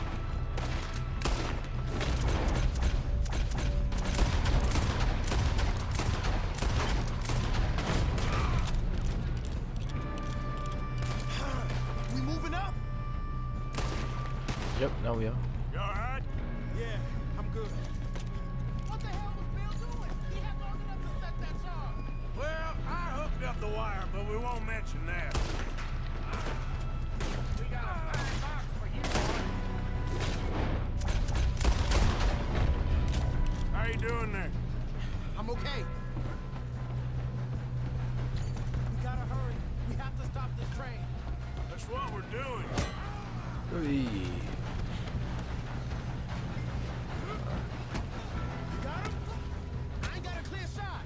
We moving up? Yep, now we are. You all right? Yeah, I'm good. What the hell was Bill doing? He had long enough to set that charge. Well, I hooked up the wire, but we won't mention that. We got a fine box for you, boy. How you doing there? I'm okay. We gotta hurry. We have to stop this train. That's what we're doing. Hey. You got him? I ain't got a clear shot.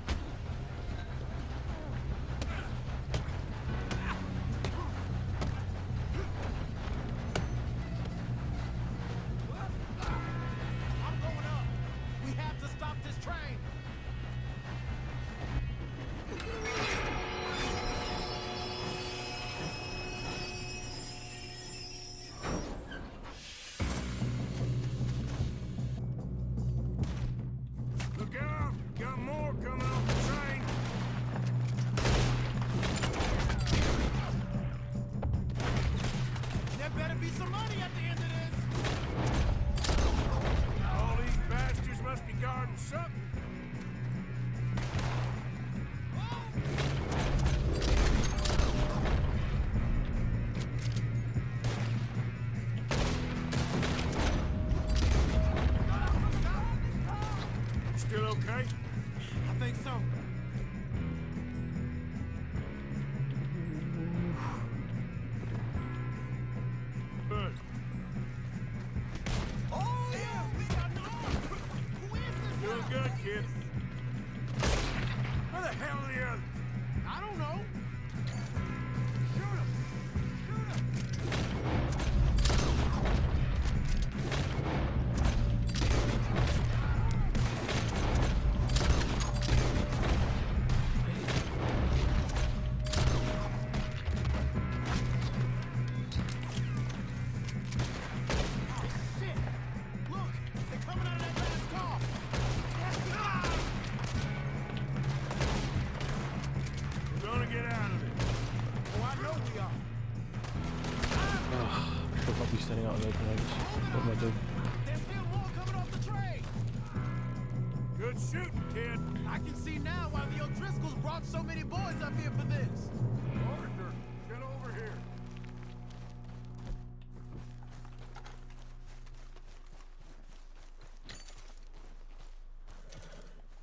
down. Good. Oh, yeah! We got an arm! Who is this Doing guy? good, kid. Where the hell are the others? I don't know. Shoot him! Shoot him! Shit! Look! They're coming out of that last car! Ah! We're gonna get out of this. Oh, I know we are. I should not be standing out in the open air. What am I doing? There's still more coming off the train. Good shooting, kid. I can see now why the O'Driscolls brought so many boys up here for this. Arthur, get over here.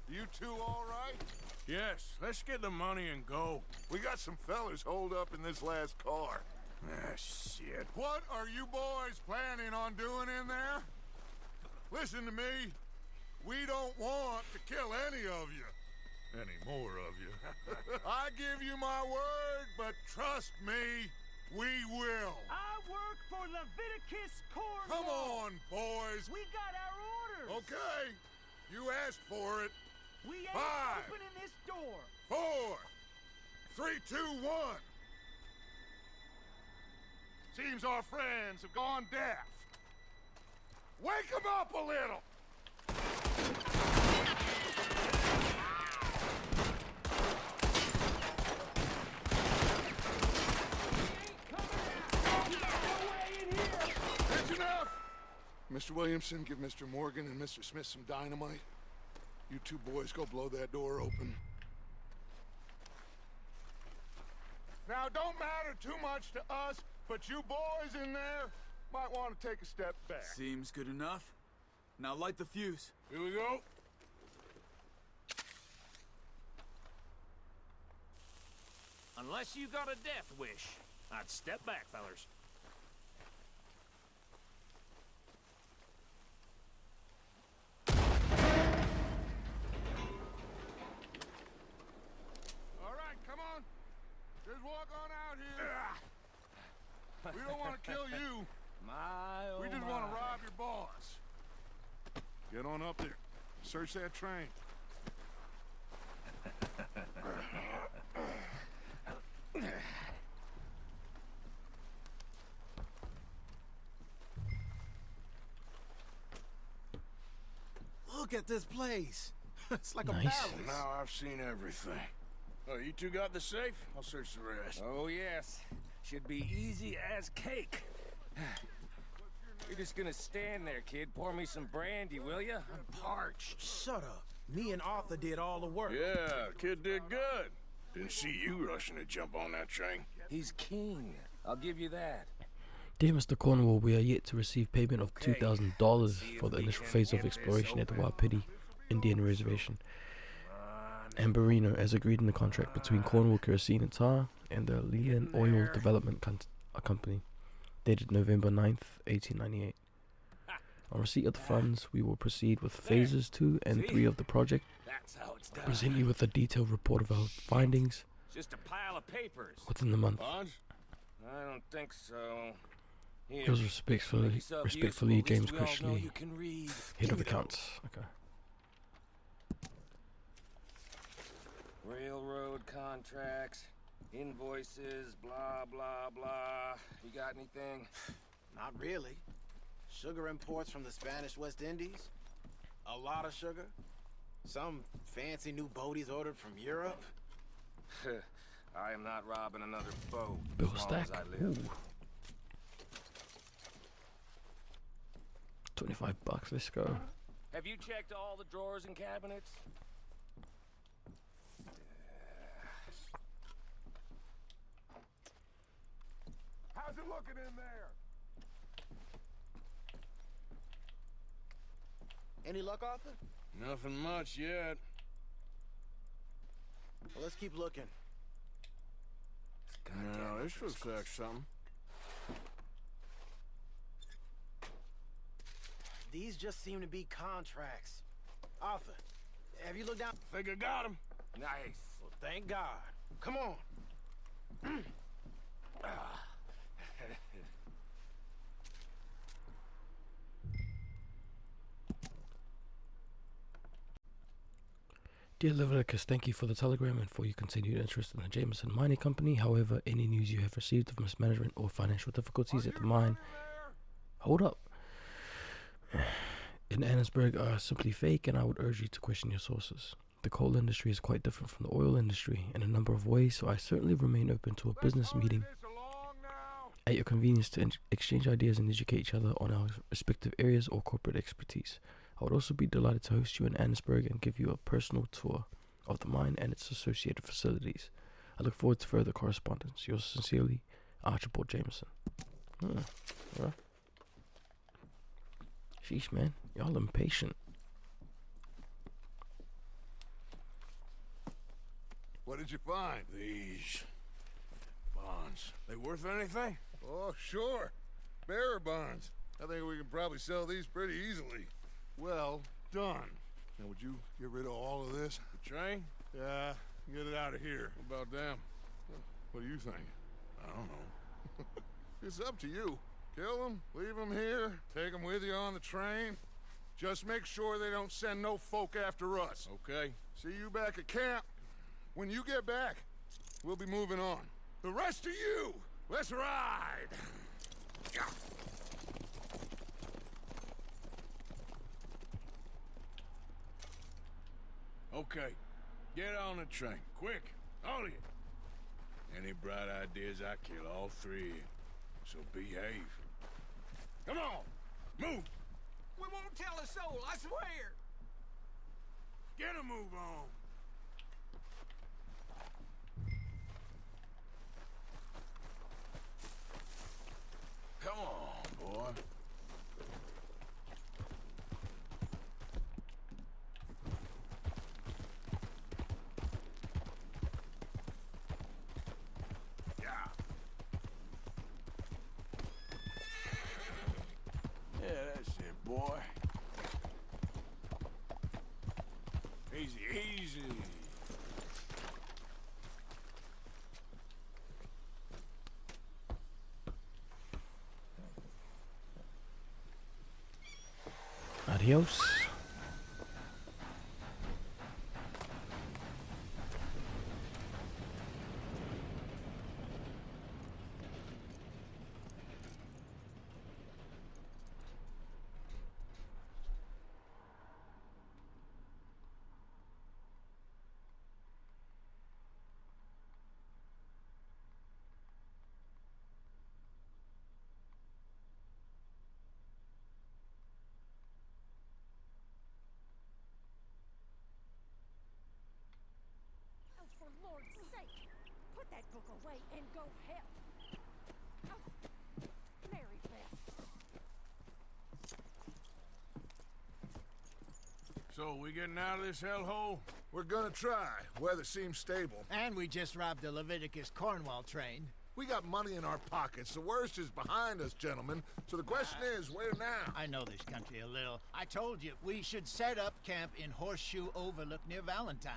You two all right? Yes, let's get the money and go. We got some fellas holed up in this last car. Ah, shit. What are you boys planning on doing in there? Listen to me. We don't want to kill any of you. Any more of you. I give you my word, but trust me, we will. I work for Leviticus Cornwall. Come on, boys. We got our orders. Okay. You asked for it. We ain't 5, opening this door. 4, 3, 2, 1. Seems our friends have gone deaf. Wake them up a little. That's enough. Mr. Williamson, give Mr. Morgan and Mr. Smith some dynamite. You two boys go blow that door open. Now, don't matter too much to us, but you boys in there might want to take a step back. Seems good enough. Now light the fuse. Here we go. Unless you got a death wish, I'd step back, fellers. All right, come on. Just walk on out here. We don't want to kill you. My, oh We just want to rob your boss. Get on up there. Search that train. Look at this place. It's like Nice. a palace. Now I've seen everything. Oh, you two got the safe? I'll search the rest. Oh, yes. Should be easy as cake. You're just gonna stand there, kid. Pour me some brandy, will ya? I'm parched. Shut up. Me and Arthur did all the work. Yeah, kid did good. Didn't see you rushing to jump on that train. He's keen. I'll give you that. Dear Mr. Cornwall, we are yet to receive payment of Okay, $2,000 see if for the we initial can phase of get this exploration at the open. Wapiti Indian Reservation. Come on. Amberino, as agreed in the contract between Cornwall Kerosene and Tar and the Leland Getting Oil there. Development Company, dated November 9th, 1898. On receipt of the funds, we will proceed with phases 2 and See? 3 of the project, That's how it's done. present you with a detailed report of our findings Just a pile of papers. within the month. Bonds? I don't think so. Here. Yours Make respectfully, yourself respectfully, useful. At James least we all know Crishley, you can read. Head of Give it up. Accounts. Okay. Railroad contracts, invoices, blah, blah, blah. You got anything? Not really. Sugar imports from the Spanish West Indies. A lot of sugar. Some fancy new boat he's ordered from Europe. I am not robbing another boat Bill as long stack. as I live. Ooh. $25, let's go. Have you checked all the drawers and cabinets? How's it looking in there? Any luck, Arthur? Nothing much yet. Well, let's keep looking. No, this looks like something. These just seem to be contracts. Arthur, have you looked down? Think I got him. Nice. Well, thank God. Come on. Dear Leviticus, thank you for the telegram and for your continued interest in the Jameson Mining Company. However, any news you have received of mismanagement or financial difficulties at the mine, hold up, in Annesburg are simply fake, and I would urge you to question your sources. The coal industry is quite different from the oil industry in a number of ways, so I certainly remain open to a business meeting at your convenience to exchange ideas and educate each other on our respective areas or corporate expertise. I would also be delighted to host you in Annesburg and give you a personal tour of the mine and its associated facilities. I look forward to further correspondence. Yours sincerely, Archibald Jameson. Right. Sheesh, man. Y'all impatient. What did you find? These bonds. They worth anything? Oh, sure. Bearer bonds. I think we can probably sell these pretty easily. Well done. Now, would you get rid of all of this? The train? Yeah, get it out of here. What about them? What do you think? I don't know. It's up to you. Kill them, leave them here, take them with you on the train. Just make sure they don't send no folk after us. Okay. See you back at camp. When you get back, we'll be moving on. The rest of you, let's ride! Okay. Get on the train. Quick. All of you. Any bright ideas, I kill all three of you. So behave. Come on! Move! We won't tell a soul, I swear. Get a move on! Come on, boy. Yeah, that's it, boy. Easy, easy. Adios. Oh, for Lord's sake, put that book away and go help. Oh, Mary Beth. So, we getting out of this hellhole? We're gonna try. Weather seems stable. And we just robbed the Leviticus Cornwall train. We got money in our pockets. The worst is behind us, gentlemen. So the question is, where now? I know this country a little. I told you, we should set up camp in Horseshoe Overlook near Valentine.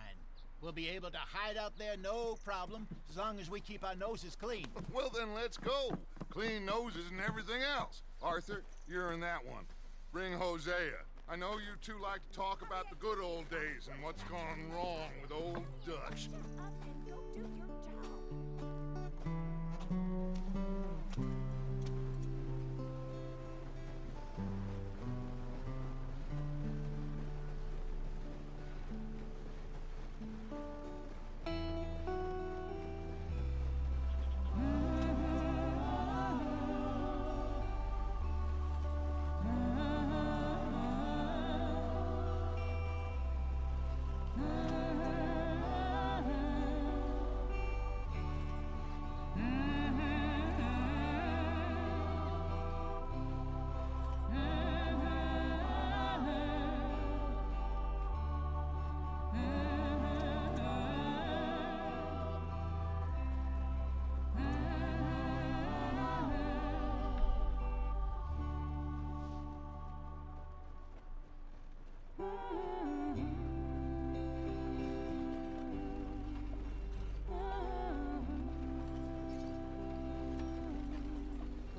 We'll be able to hide out there no problem, as long as we keep our noses clean. Well, then let's go. Clean noses and everything else. Arthur, you're in that one. Bring Hosea. I know you two like to talk about the good old days and what's gone wrong with old Dutch. Shut up and go do your job.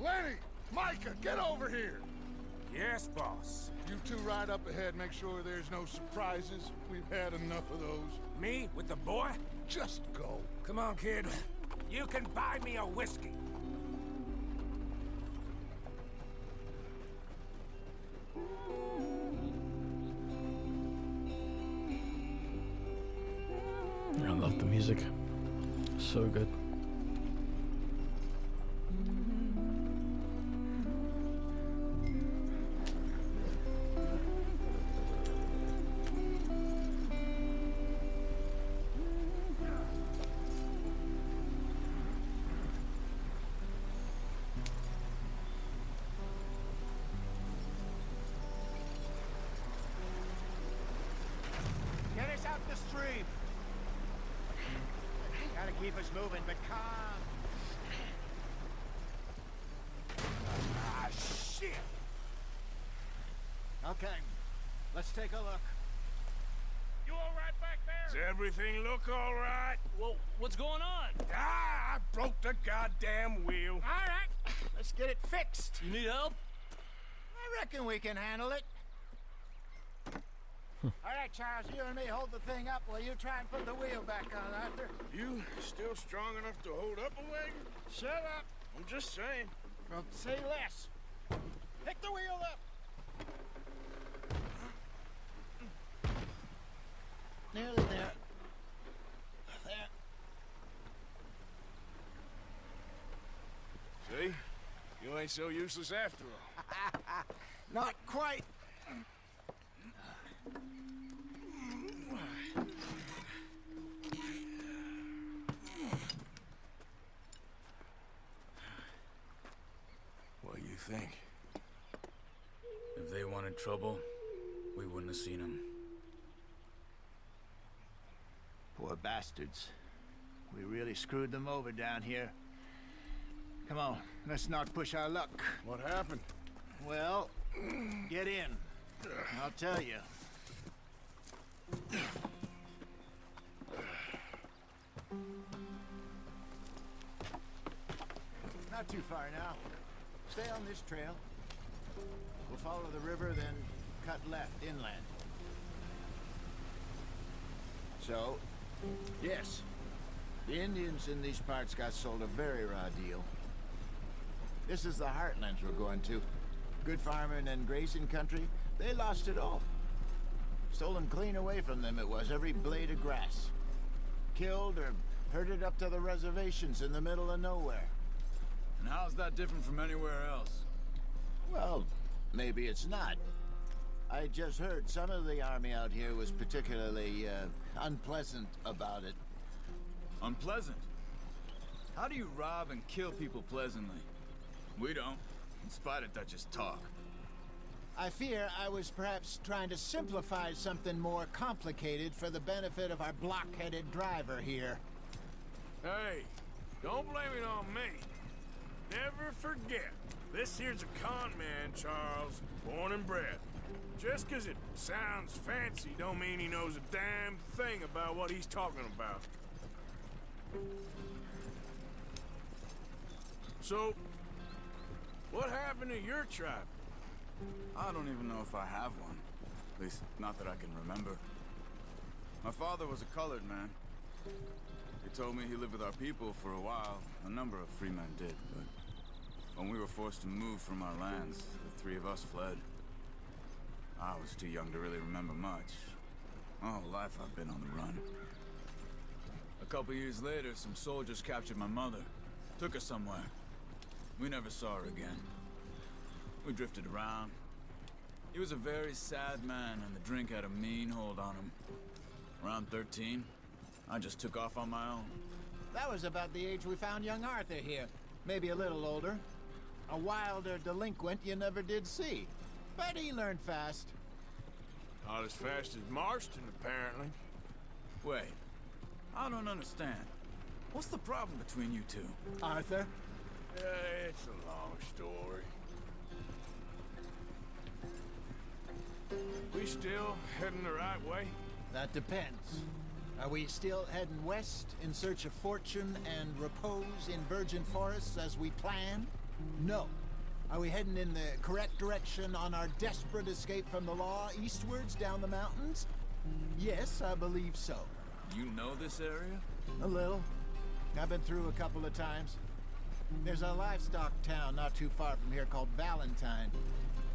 Lenny! Micah, get over here! Yes, boss. You two ride up ahead, make sure there's no surprises. We've had enough of those. Me with the boy? Just go. Come on, kid. You can buy me a whiskey. I love the music. So good. Get us out the stream. Gotta keep us moving, but calm. Ah, shit! Okay, let's take a look. You all right back there? Does everything look all right? Well, what's going on? Ah, I broke the goddamn wheel. All right, let's get it fixed. You need help? I reckon we can handle it. All right, Charles, you and me hold the thing up while you try and put the wheel back on, Arthur. You still strong enough to hold up a wagon? Shut up. I'm just saying. Well, say less. Pick the wheel up. Nearly there. There. See? You ain't so useless after all. Not quite. What do you think? If they wanted trouble, we wouldn't have seen them. Poor bastards. We really screwed them over down here. Come on, let's not push our luck. What happened? Well, get in. I'll tell you. Not too far now. Stay on this trail. We'll follow the river, then cut left inland. So, yes, the Indians in these parts got sold a very raw deal. This is the heartlands we're going to. Good farming and grazing country, they lost it all. Stolen clean away from them it was, every blade of grass. Killed or herded up to the reservations in the middle of nowhere. And how's that different from anywhere else? Well, maybe it's not. I just heard some of the army out here was particularly, unpleasant about it. Unpleasant? How do you rob and kill people pleasantly? We don't, in spite of Dutch's talk. I fear I was perhaps trying to simplify something more complicated for the benefit of our block-headed driver here. Hey, don't blame it on me. Never forget, this here's a con man, Charles, born and bred. Just 'cause it sounds fancy don't mean he knows a damn thing about what he's talking about. So, what happened to your tribe? I don't even know if I have one. At least, not that I can remember. My father was a colored man. He told me he lived with our people for a while. A number of free men did, but when we were forced to move from our lands, the three of us fled. I was too young to really remember much. My whole life I've been on the run. A couple years later, some soldiers captured my mother. Took her somewhere. We never saw her again. We drifted around. He was a very sad man, and the drink had a mean hold on him. Around 13, I just took off on my own. That was about the age we found young Arthur here. Maybe a little older. A wilder delinquent you never did see. But he learned fast. Not as fast as Marston, apparently. Wait, I don't understand. What's the problem between you two? Arthur? It's a long story. We still heading the right way? That depends. Are we still heading west in search of fortune and repose in virgin forests as we planned? No. Are we heading in the correct direction on our desperate escape from the law eastwards down the mountains? Yes, I believe so. You know this area? A little. I've been through a couple of times. There's a livestock town not too far from here called Valentine.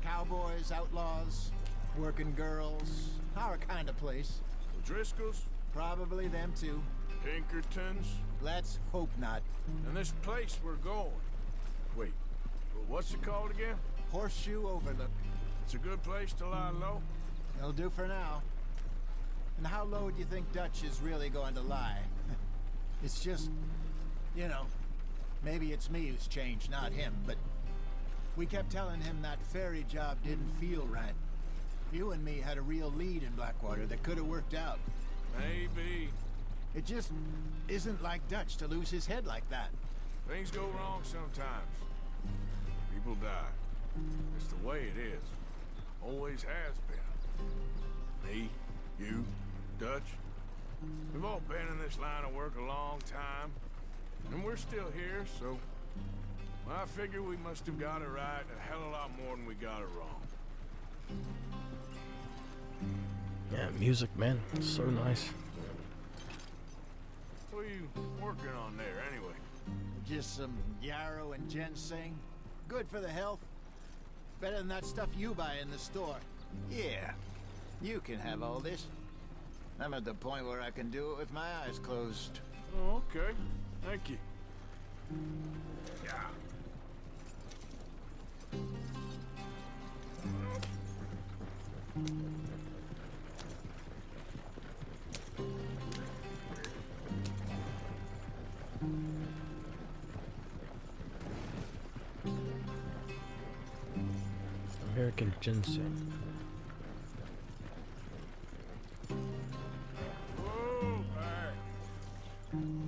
Cowboys, outlaws, working girls, our kind of place. Driscoll's? Probably them too. Pinkertons? Let's hope not. And this place we're going. Wait, what's it called again? Horseshoe Overlook. It's a good place to lie low? It'll do for now. And how low do you think Dutch is really going to lie? It's just, you know, maybe it's me who's changed, not him, but we kept telling him that ferry job didn't feel right. You and me had a real lead in Blackwater that could have worked out. Maybe. It just isn't like Dutch to lose his head like that. Things go wrong sometimes. People die. It's the way it is. Always has been. Me, you, Dutch. We've all been in this line of work a long time. And we're still here, so... well, I figure we must have got it right a hell of a lot more than we got it wrong. Yeah, music, man. It's so nice. What are you working on there, anyway? Just some yarrow and ginseng. Good for the health. Better than that stuff you buy in the store. Yeah, you can have all this. I'm at the point where I can do it with my eyes closed. Oh, okay. Thank you. Yeah. American ginseng.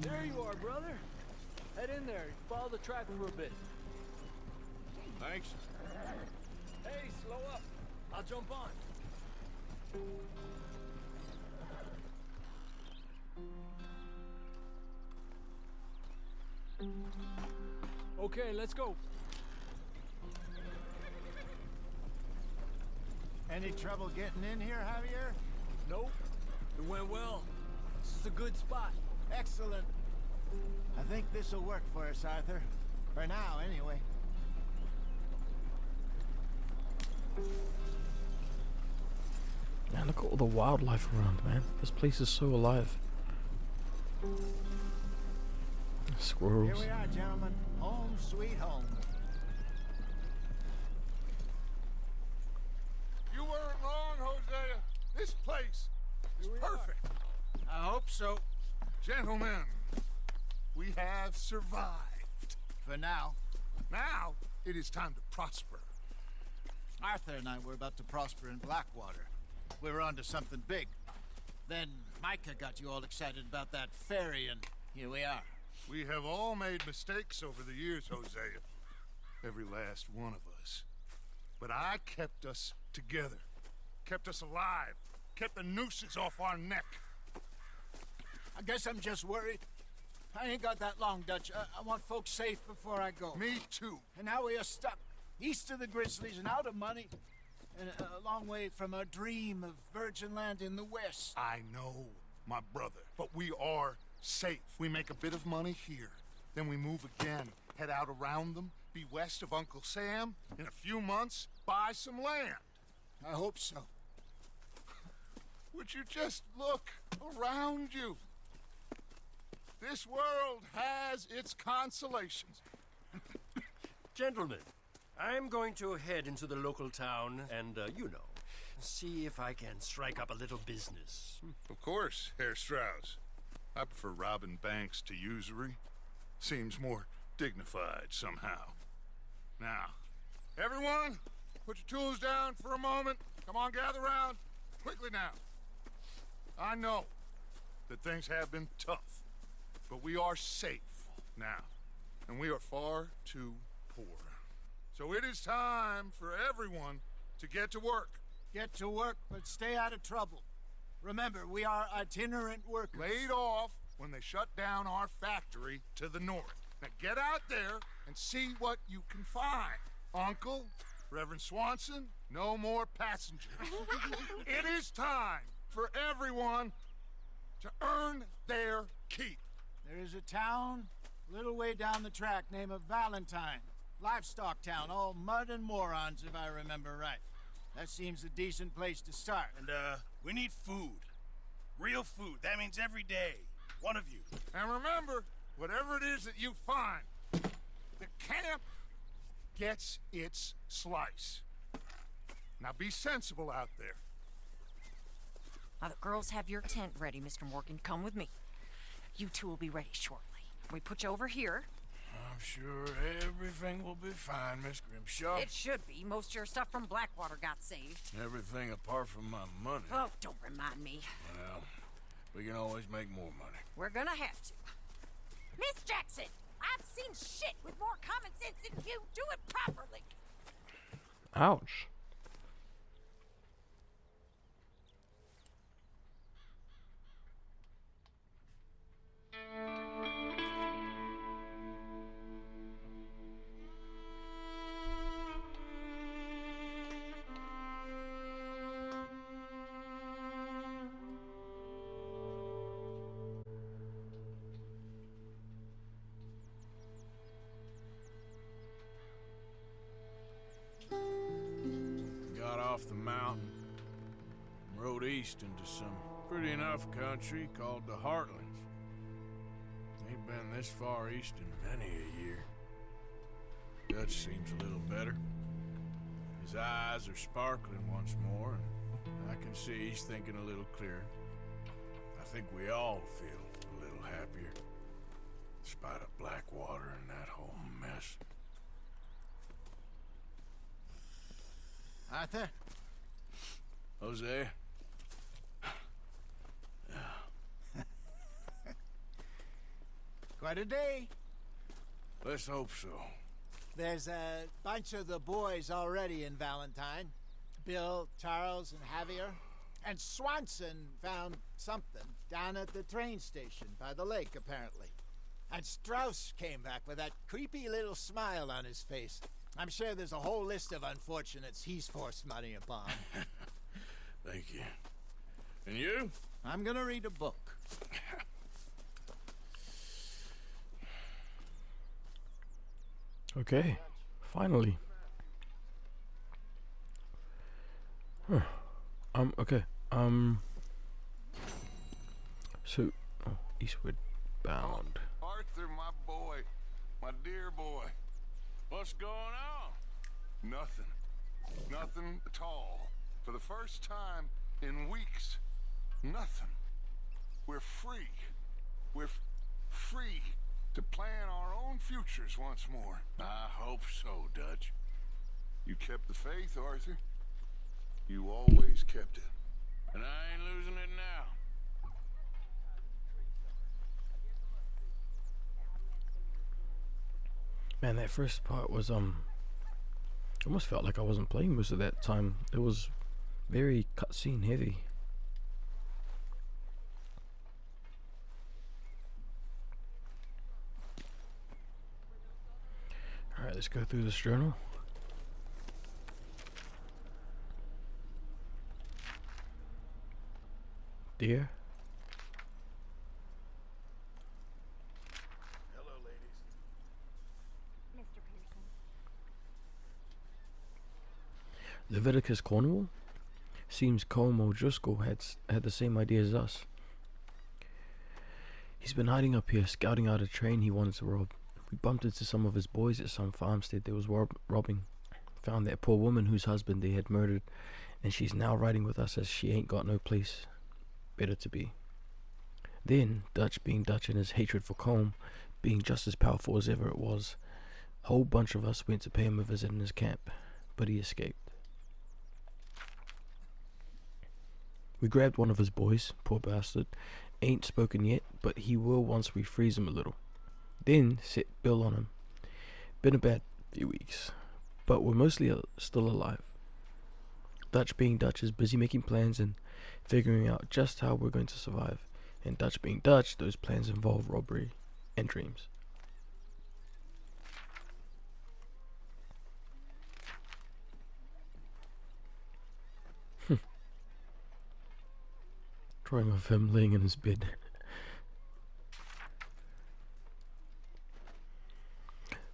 There you are, brother. Head in there. Follow the track for a bit. Thanks. Hey, slow up. I'll jump on. Okay, let's go. Any trouble getting in here, Javier? Nope. It went well. This is a good spot. Excellent. I think this'll work for us, Arthur. For now, anyway. Man, look at all the wildlife around, man. This place is so alive. Squirrels. Here we are, gentlemen. Home sweet home. You weren't wrong, Hosea. This place is perfect. I hope so. Gentlemen, we have survived. For now. Now, it is time to prosper. Arthur and I were about to prosper in Blackwater. We were onto something big. Then Micah got you all excited about that ferry, and here we are. We have all made mistakes over the years, Hosea. Every last one of us. But I kept us together. Kept us alive. Kept the nooses off our neck. I guess I'm just worried. I ain't got that long, Dutch. I want folks safe before I go. Me too. And now we are stuck. East of the Grizzlies and out of money. And a long way from our dream of virgin land in the west. I know, my brother. But we are safe. We make a bit of money here. Then we move again. Head out around them. Be west of Uncle Sam. In a few months, buy some land. I hope so. Would you just look around you? This world has its consolations. Gentlemen, I'm going to head into the local town and, you know, see if I can strike up a little business. Of course, Herr Strauss. I prefer robbing banks to usury. Seems more dignified somehow. Now, everyone, put your tools down for a moment. Come on, gather round. Quickly now. I know that things have been tough, but we are safe now, and we are far too poor. So it is time for everyone to get to work. Get to work, but stay out of trouble. Remember, we are itinerant workers. Laid off when they shut down our factory to the north. Now get out there and see what you can find. Uncle, Reverend Swanson, no more passengers. It is time for everyone to earn their keep. There is a town a little way down the track named Valentine. Livestock town, all mud and morons, if I remember right. That seems a decent place to start. And, we need food. Real food. That means every day. One of you. And remember, whatever it is that you find, the camp gets its slice. Now be sensible out there. Now the girls have your tent ready, Mr. Morgan. Come with me. You two will be ready shortly. We put you over here. I'm sure everything will be fine, Miss Grimshaw. It should be. Most of your stuff from Blackwater got saved. Everything apart from my money. Oh, don't remind me. Well, we can always make more money. We're gonna have to. Miss Jackson, I've seen shit with more common sense than you. Do it properly. Ouch. Got off the mountain, rode east into some pretty enough country called the Heartlands. Ain't been this far east in many a year. Dutch seems a little better. His eyes are sparkling once more, and I can see he's thinking a little clearer. I think we all feel a little happier, in spite of Blackwater and that whole mess. Arthur? Jose? Quite a day. Let's hope so. There's a bunch of the boys already in Valentine. Bill, Charles, and Javier. And Swanson found something down at the train station by the lake, apparently. And Strauss came back with that creepy little smile on his face. I'm sure there's a whole list of unfortunates he's forced money upon. Thank you. And you? I'm gonna read a book. Okay, finally. Huh. Okay. So, eastward bound. Arthur, my boy. My dear boy. What's going on? Nothing. Nothing at all. For the first time in weeks. Nothing. We're free. We're free to plan our own futures once more. I hope so, Dutch. You kept the faith, Arthur. You always kept it. And I ain't losing it now. Man, that first part was almost felt like I wasn't playing most of that time. It was very cutscene heavy. Alright, let's go through this journal. Dear. Hello, ladies. Mr. Pearson. Leviticus, Cornwall? Seems Colm O'Driscoll had the same idea as us. He's been hiding up here, scouting out a train he wanted to rob. We bumped into some of his boys at some farmstead they was robbing. Found that poor woman whose husband they had murdered, and she's now riding with us as she ain't got no place better to be. Then, Dutch being Dutch and his hatred for Colm being just as powerful as ever it was, a whole bunch of us went to pay him a visit in his camp, but he escaped. We grabbed one of his boys, poor bastard. Ain't spoken yet, but he will once we freeze him a little. Then set Bill on him. Been a bad few weeks, but we're mostly still alive. Dutch being Dutch is busy making plans and figuring out just how we're going to survive. And Dutch being Dutch, those plans involve robbery and dreams. Drawing of him laying in his bed.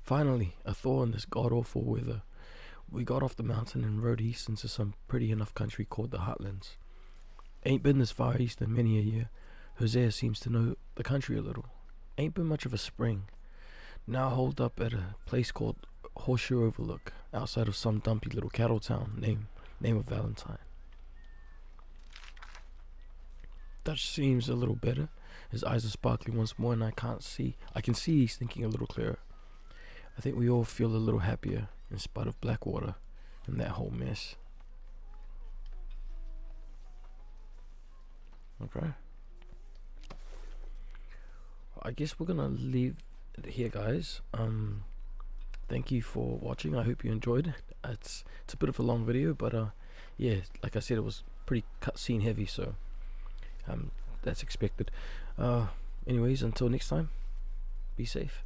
Finally, a thaw in this god-awful weather. We got off the mountain and rode east into some pretty enough country called the Heartlands. Ain't been this far east in many a year. Hosea seems to know the country a little. Ain't been much of a spring. Now holed up at a place called Horseshoe Overlook, outside of some dumpy little cattle town name of Valentine. Dutch seems a little better. His eyes are sparkling once more, and I can see he's thinking a little clearer. I think we all feel a little happier in spite of Blackwater and that whole mess. Okay. I guess we're gonna leave it here, guys. Thank you for watching. I hope you enjoyed. It's a bit of a long video, but yeah, like I said, it was pretty cutscene heavy, so that's expected. Anyways, until next time, be safe.